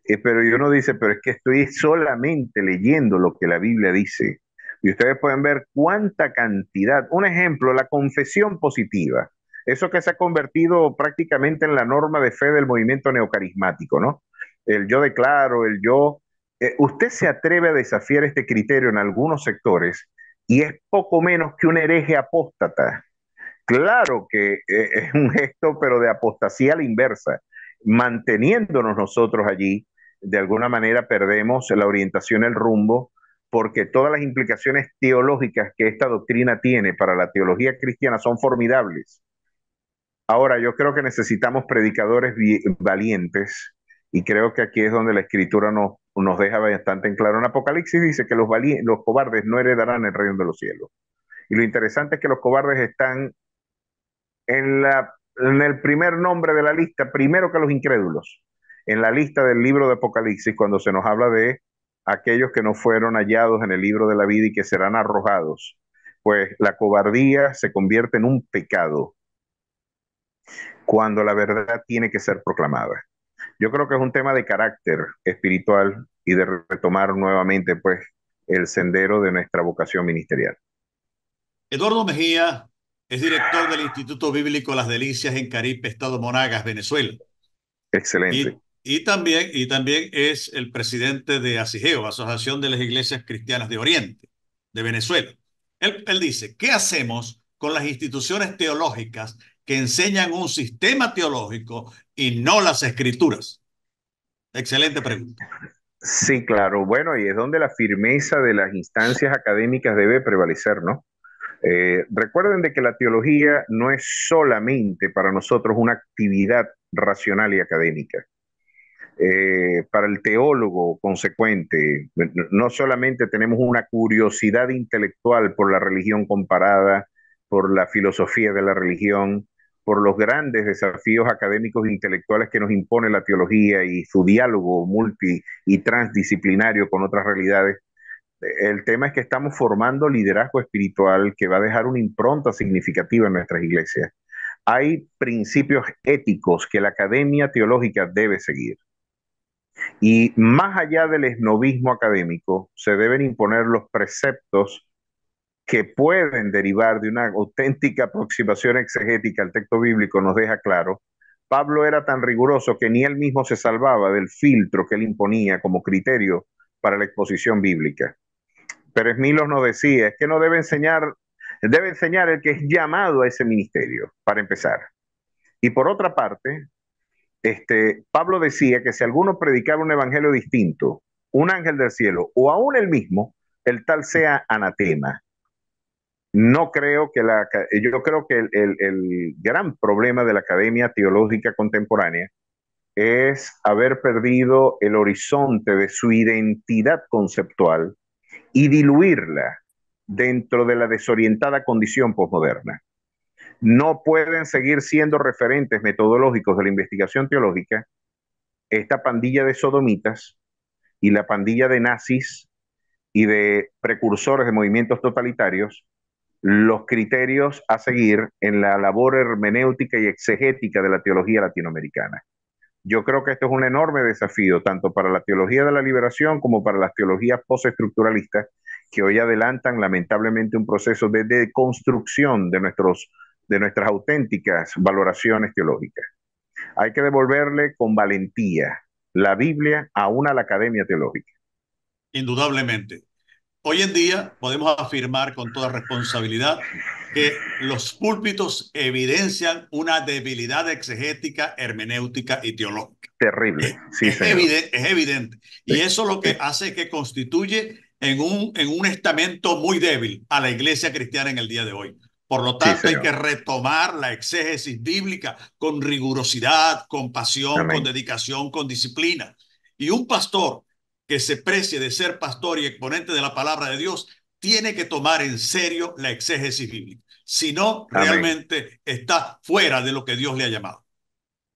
Pero uno dice, pero es que estoy solamente leyendo lo que la Biblia dice. Y ustedes pueden ver cuánta cantidad. Un ejemplo, la confesión positiva. Eso que se ha convertido prácticamente en la norma de fe del movimiento neocarismático, ¿no? El yo declaro, el yo. Usted se atreve a desafiar este criterio en algunos sectores y es poco menos que un hereje apóstata. Claro que es un gesto, pero de apostasía a la inversa. Manteniéndonos nosotros allí, de alguna manera perdemos la orientación, el rumbo, porque todas las implicaciones teológicas que esta doctrina tiene para la teología cristiana son formidables. Ahora, yo creo que necesitamos predicadores valientes y creo que aquí es donde la escritura nos deja bastante en claro. En Apocalipsis dice que los cobardes no heredarán el reino de los cielos. Y lo interesante es que los cobardes están en el primer nombre de la lista, primero que los incrédulos, en la lista del libro de Apocalipsis, cuando se nos habla de aquellos que no fueron hallados en el libro de la vida y que serán arrojados, pues la cobardía se convierte en un pecado cuando la verdad tiene que ser proclamada. Yo creo que es un tema de carácter espiritual y de retomar nuevamente pues el sendero de nuestra vocación ministerial. Eduardo Mejía es director del Instituto Bíblico Las Delicias en Caripe, Estado Monagas, Venezuela. Excelente. Y también es el presidente de ASIGEO, Asociación de las Iglesias Cristianas de Oriente, de Venezuela. Él dice, ¿qué hacemos con las instituciones teológicas que enseñan un sistema teológico y no las escrituras? Excelente pregunta. Sí, claro. Bueno, y es donde la firmeza de las instancias académicas debe prevalecer, ¿no? Recuerden de que la teología no es solamente para nosotros una actividad racional y académica. Para el teólogo consecuente, no solamente tenemos una curiosidad intelectual por la religión comparada, por la filosofía de la religión, por los grandes desafíos académicos e intelectuales que nos impone la teología y su diálogo multi y transdisciplinario con otras realidades. El tema es que estamos formando liderazgo espiritual que va a dejar una impronta significativa en nuestras iglesias. Hay principios éticos que la academia teológica debe seguir. Y más allá del esnovismo académico, se deben imponer los preceptos que pueden derivar de una auténtica aproximación exegética al texto bíblico, nos deja claro. Pablo era tan riguroso que ni él mismo se salvaba del filtro que él imponía como criterio para la exposición bíblica. Pérez Milos nos decía, es que no debe enseñar el que es llamado a ese ministerio, para empezar. Y por otra parte, Pablo decía que si alguno predicaba un evangelio distinto, un ángel del cielo o aún el mismo, el tal sea anatema. No creo que yo creo que el gran problema de la academia teológica contemporánea es haber perdido el horizonte de su identidad conceptual y diluirla dentro de la desorientada condición posmoderna. No pueden seguir siendo referentes metodológicos de la investigación teológica esta pandilla de sodomitas y la pandilla de nazis y de precursores de movimientos totalitarios los criterios a seguir en la labor hermenéutica y exegética de la teología latinoamericana. Yo creo que esto es un enorme desafío, tanto para la teología de la liberación como para las teologías postestructuralistas, que hoy adelantan lamentablemente un proceso de deconstrucción de nuestras auténticas valoraciones teológicas. Hay que devolverle con valentía la Biblia aún a la academia teológica. Indudablemente. Hoy en día podemos afirmar con toda responsabilidad que los púlpitos evidencian una debilidad exegética, hermenéutica y teológica. Terrible, sí, señor. Es evidente. Sí, Y eso lo sí, que hace que constituye en un estamento muy débil a la iglesia cristiana en el día de hoy. Por lo sí, tanto, hay señor. que retomar la exégesis bíblica con rigurosidad, con pasión, con Amén. dedicación, con disciplina. Y un pastor que se precie de ser pastor y exponente de la palabra de Dios tiene que tomar en serio la exégesis bíblica. Si no, Amén. realmente está fuera de lo que Dios le ha llamado.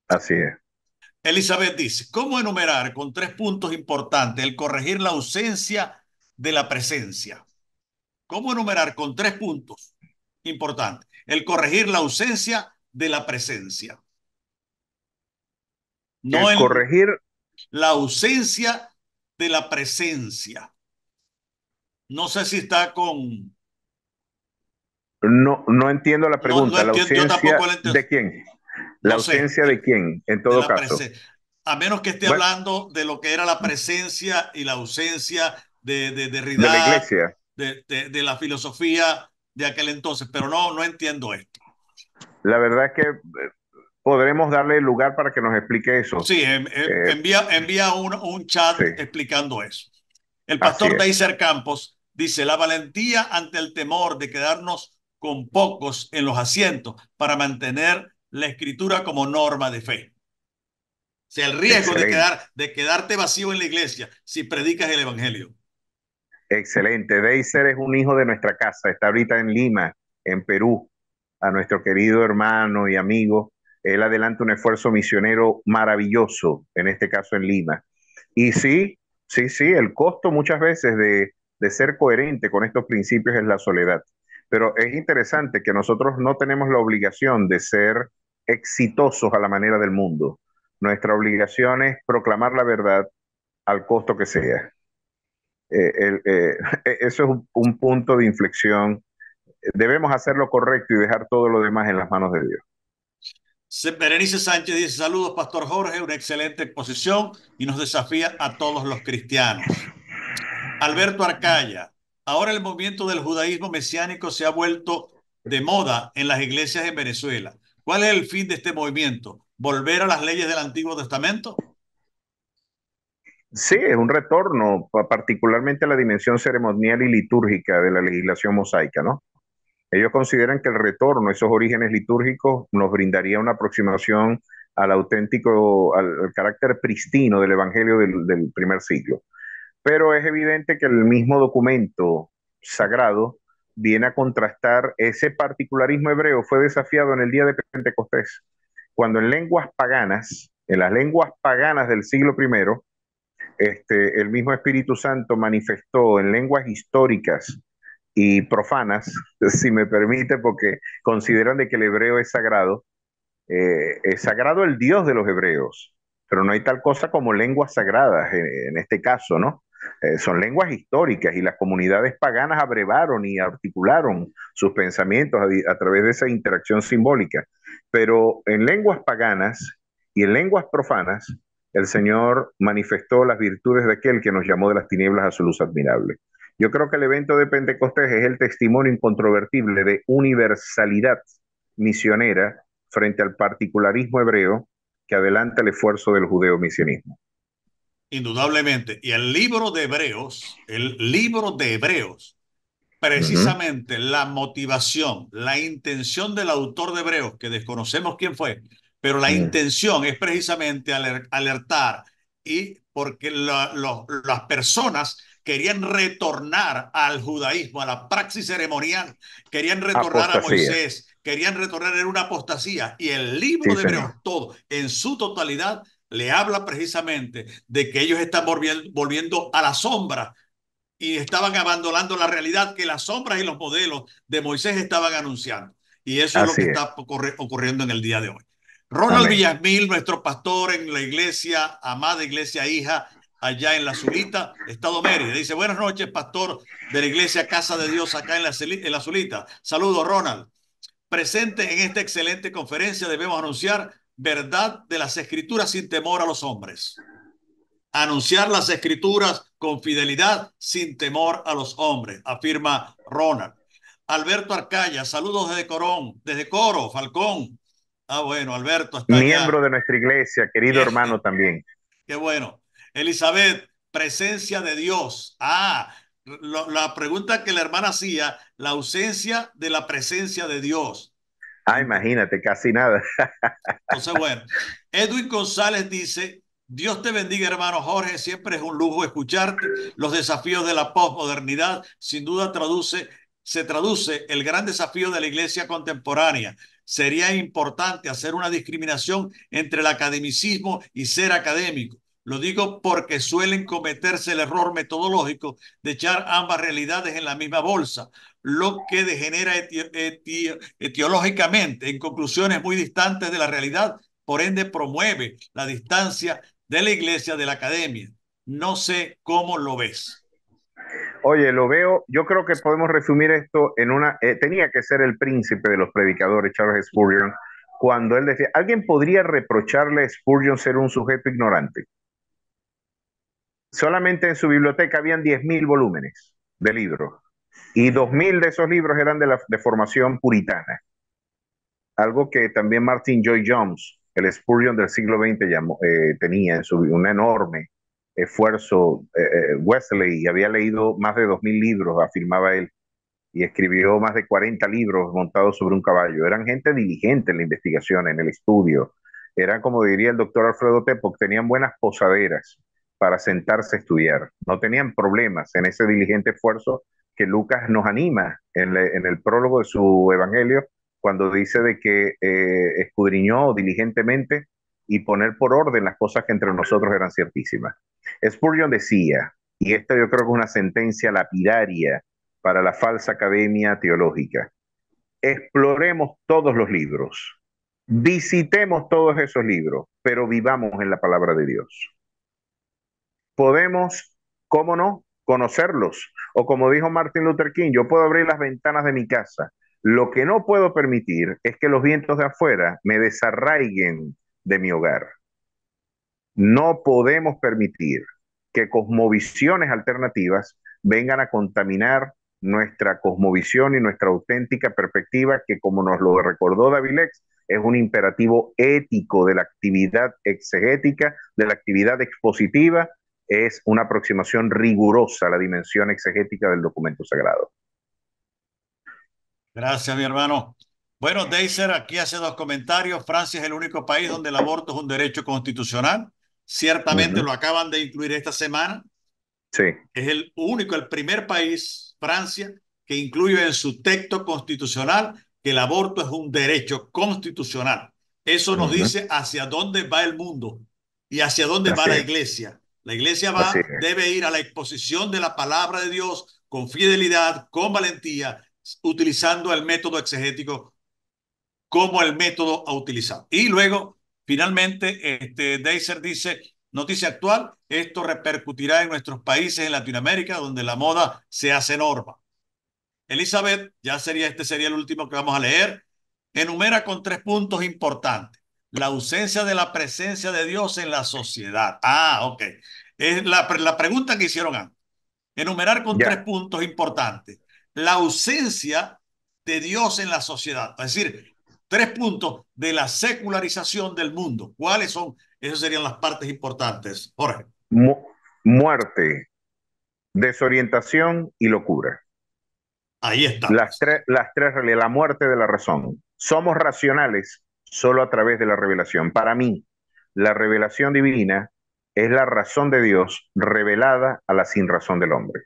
Así es. Elizabeth dice, ¿cómo enumerar con 3 puntos importantes el corregir la ausencia de la presencia? ¿Cómo enumerar con 3 puntos importantes el corregir la ausencia de la presencia? No El corregir, la ausencia de la presencia. No sé si está con... no, no entiendo la No, no pregunta. ¿La entiendo, yo ausencia tampoco lo entiendo. de quién? ¿La No sé, ausencia de quién, en de todo la caso? presencia. A menos que esté Bueno, hablando de lo que era la presencia y la ausencia de de la Derrida, iglesia. de la filosofía de aquel entonces, pero no, no entiendo esto. La verdad es que podremos darle lugar para que nos explique eso. Sí, Eh, envía un chat sí, explicando eso. El así pastor es. Deiser Campos dice, la valentía ante el temor de quedarnos con pocos en los asientos para mantener la escritura como norma de fe. O sea, el riesgo Excelente, de quedarte vacío en la iglesia si predicas el evangelio. excelente. Deiser es un hijo de nuestra casa. Está ahorita en Lima, en Perú, a nuestro querido hermano y amigo. Él adelanta un esfuerzo misionero maravilloso, en este caso en Lima. Y sí, sí, sí, el costo muchas veces de ser coherente con estos principios es la soledad. Pero es interesante que nosotros no tenemos la obligación de ser exitosos a la manera del mundo. Nuestra obligación es proclamar la verdad al costo que sea. Eso es un punto de inflexión. Debemos hacer lo correcto y dejar todo lo demás en las manos de Dios. Berenice Sánchez dice, saludos, Pastor Jorge, una excelente exposición y nos desafía a todos los cristianos. Alberto Arcaya, ahora el movimiento del judaísmo mesiánico se ha vuelto de moda en las iglesias en Venezuela. ¿Cuál es el fin de este movimiento? ¿Volver a las leyes del Antiguo Testamento? Sí, es un retorno, particularmente a la dimensión ceremonial y litúrgica de la legislación mosaica, ¿no? Ellos consideran que el retorno a esos orígenes litúrgicos nos brindaría una aproximación al auténtico, al carácter pristino del Evangelio del primer siglo. Pero es evidente que el mismo documento sagrado viene a contrastar ese particularismo hebreo, fue desafiado en el día de Pentecostés, cuando en las lenguas paganas del siglo primero, el mismo Espíritu Santo manifestó en lenguas históricas y profanas, si me permite, porque consideran de que el hebreo es sagrado el Dios de los hebreos, pero no hay tal cosa como lenguas sagradas en este caso, ¿no? Son lenguas históricas y las comunidades paganas abrevaron y articularon sus pensamientos a través de esa interacción simbólica. Pero en lenguas paganas y en lenguas profanas, el Señor manifestó las virtudes de aquel que nos llamó de las tinieblas a su luz admirable. Yo creo que el evento de Pentecostés es el testimonio incontrovertible de universalidad misionera frente al particularismo hebreo que adelanta el esfuerzo del judeo-misianismo. Indudablemente. Y el libro de Hebreos, Uh -huh. precisamente la motivación, la intención del autor de Hebreos, que desconocemos quién fue, pero la Mm. intención es precisamente alertar y porque las personas querían retornar al judaísmo, a la praxis ceremonial, querían retornar a Apostasía. Moisés, querían retornar en una apostasía y el libro Sí, de señor. Hebreos, todo en su totalidad, le habla precisamente de que ellos están volviendo a la sombra y estaban abandonando la realidad que las sombras y los modelos de Moisés estaban anunciando. Y eso es lo Así que es. está ocurriendo en el día de hoy. Ronald Amén. Villasmil, nuestro pastor en la iglesia, amada iglesia hija, allá en La Zulita, Estado Mérida. Dice, buenas noches, pastor de la iglesia Casa de Dios acá en la Zulita. Saludos, Ronald. Presente en esta excelente conferencia debemos anunciar verdad de las escrituras sin temor a los hombres. Anunciar las escrituras con fidelidad sin temor a los hombres, afirma Ronald. Alberto Arcaya, saludos desde Coro, Falcón. Ah, bueno, Alberto está Miembro allá. de nuestra iglesia, querido hermano Qué, también. qué bueno. Elizabeth, presencia de Dios. La pregunta que la hermana hacía, la ausencia de la presencia de Dios. Ah, imagínate, casi nada. Entonces, bueno, Edwin González dice, Dios te bendiga, hermano Jorge, siempre es un lujo escucharte. Los desafíos de la posmodernidad, sin duda se traduce el gran desafío de la iglesia contemporánea. sería importante hacer una discriminación entre el academicismo y ser académico. Lo digo porque suelen cometerse el error metodológico de echar ambas realidades en la misma bolsa, lo que degenera etiológicamente en conclusiones muy distantes de la realidad, por ende promueve la distancia de la iglesia de la academia. No sé cómo lo ves. Oye, lo veo, yo creo que podemos resumir esto en una, tenía que ser el príncipe de los predicadores, Charles Spurgeon, cuando él decía, ¿alguien podría reprocharle a Spurgeon ser un sujeto ignorante? Solamente en su biblioteca habían 10.000 volúmenes de libros y 2.000 de esos libros eran de formación puritana. Algo que también Martin Lloyd Jones, el Spurgeon del siglo XX, tenía en un enorme esfuerzo. Wesley había leído más de 2.000 libros, afirmaba él, y escribió más de 40 libros montados sobre un caballo. Eran gente diligente en la investigación, en el estudio. Eran, como diría el doctor Alfredo Tepoc, tenían buenas posaderas para sentarse a estudiar. No tenían problemas en ese diligente esfuerzo que Lucas nos anima en el prólogo de su evangelio, cuando dice de que escudriñó diligentemente y poner por orden las cosas que entre nosotros eran ciertísimas. Spurgeon decía, y esto yo creo que es una sentencia lapidaria para la falsa academia teológica: exploremos todos los libros, visitemos todos esos libros, pero vivamos en la palabra de Dios. Podemos, ¿cómo no?, conocerlos. O como dijo Martin Luther King, yo puedo abrir las ventanas de mi casa. Lo que no puedo permitir es que los vientos de afuera me desarraiguen de mi hogar. No podemos permitir que cosmovisiones alternativas vengan a contaminar nuestra cosmovisión y nuestra auténtica perspectiva, que, como nos lo recordó David Lex, es un imperativo ético de la actividad exegética, de la actividad expositiva. Es una aproximación rigurosa a la dimensión exegética del documento sagrado. Gracias, mi hermano. Bueno, Deiser aquí hace dos comentarios. Francia es el único país donde el aborto es un derecho constitucional. Uh Ciertamente -huh. lo acaban de incluir esta semana. Sí. Es el único, el primer país, Francia, que incluye en su texto constitucional que el aborto es un derecho constitucional. Eso Uh nos -huh. dice hacia dónde va el mundo y hacia dónde va Así la es. iglesia. La iglesia Así debe ir a la exposición de la palabra de Dios con fidelidad, con valentía, utilizando el método exegético como el método a utilizar. Y luego, finalmente, Deiser dice, noticia actual, esto repercutirá en nuestros países en Latinoamérica, donde la moda se hace norma. Elizabeth, este sería el último que vamos a leer, enumera con 3 puntos importantes. La ausencia de la presencia de Dios en la sociedad. Ah, ok. Es la pregunta que hicieron antes. Enumerar con tres Ya. puntos importantes. La ausencia de Dios en la sociedad. Es decir, 3 puntos de la secularización del mundo. ¿Cuáles son? Esas serían las partes importantes. Jorge. Mu Muerte, desorientación y locura. Ahí está, Las, pues. tres, las tres realidades, la muerte de la razón. Somos racionales solo a través de la revelación. Para mí, la revelación divina es la razón de Dios revelada a la sinrazón del hombre.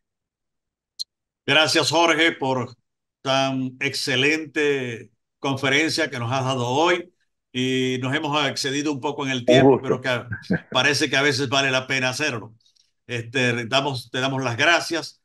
Gracias, Jorge, por tan excelente conferencia que nos has dado hoy. Y nos hemos excedido un poco en el Un tiempo, pero gusto. que parece que a veces vale la pena hacerlo. Te damos las gracias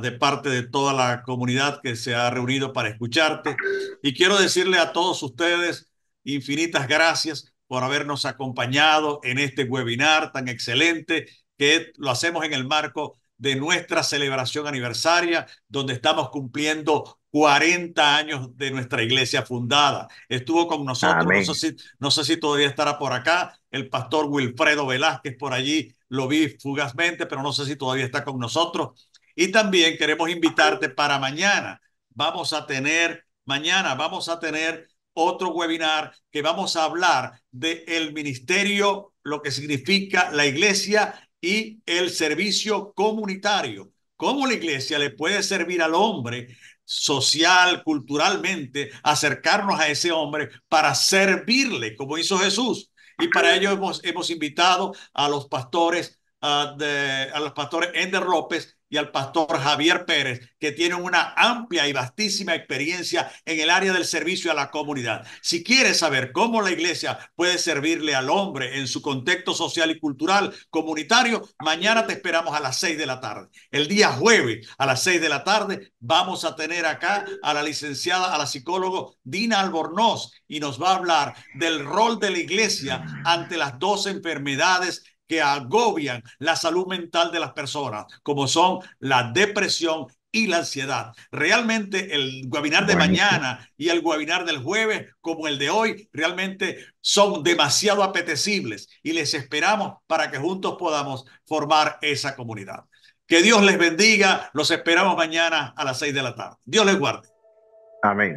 de parte de toda la comunidad que se ha reunido para escucharte. Y quiero decirle a todos ustedes infinitas gracias por habernos acompañado en este webinar tan excelente que lo hacemos en el marco de nuestra celebración aniversaria, donde estamos cumpliendo 40 años de nuestra iglesia fundada. Estuvo con nosotros, Amén. no sé si todavía estará por acá, el pastor Wilfredo Velázquez por allí, lo vi fugazmente, pero no sé si todavía está con nosotros. Y también queremos invitarte para mañana. Mañana vamos a tener otro webinar que vamos a hablar del ministerio, lo que significa la iglesia y el servicio comunitario. Cómo la iglesia le puede servir al hombre social, culturalmente, acercarnos a ese hombre para servirle, como hizo Jesús. Y para ello hemos invitado a los pastores, a los pastores Ender López y al pastor Javier Pérez, que tienen una amplia y vastísima experiencia en el área del servicio a la comunidad. Si quieres saber cómo la iglesia puede servirle al hombre en su contexto social y cultural comunitario, mañana te esperamos a las 6 de la tarde. El día jueves a las 6 de la tarde vamos a tener acá a la licenciada, a la psicóloga Dina Albornoz, y nos va a hablar del rol de la iglesia ante las dos enfermedades que agobian la salud mental de las personas, como son la depresión y la ansiedad. Realmente el webinar de Buenísimo. mañana y el webinar del jueves, como el de hoy, realmente son demasiado apetecibles y les esperamos para que juntos podamos formar esa comunidad. Que Dios les bendiga. Los esperamos mañana a las 6 de la tarde. Dios les guarde. Amén.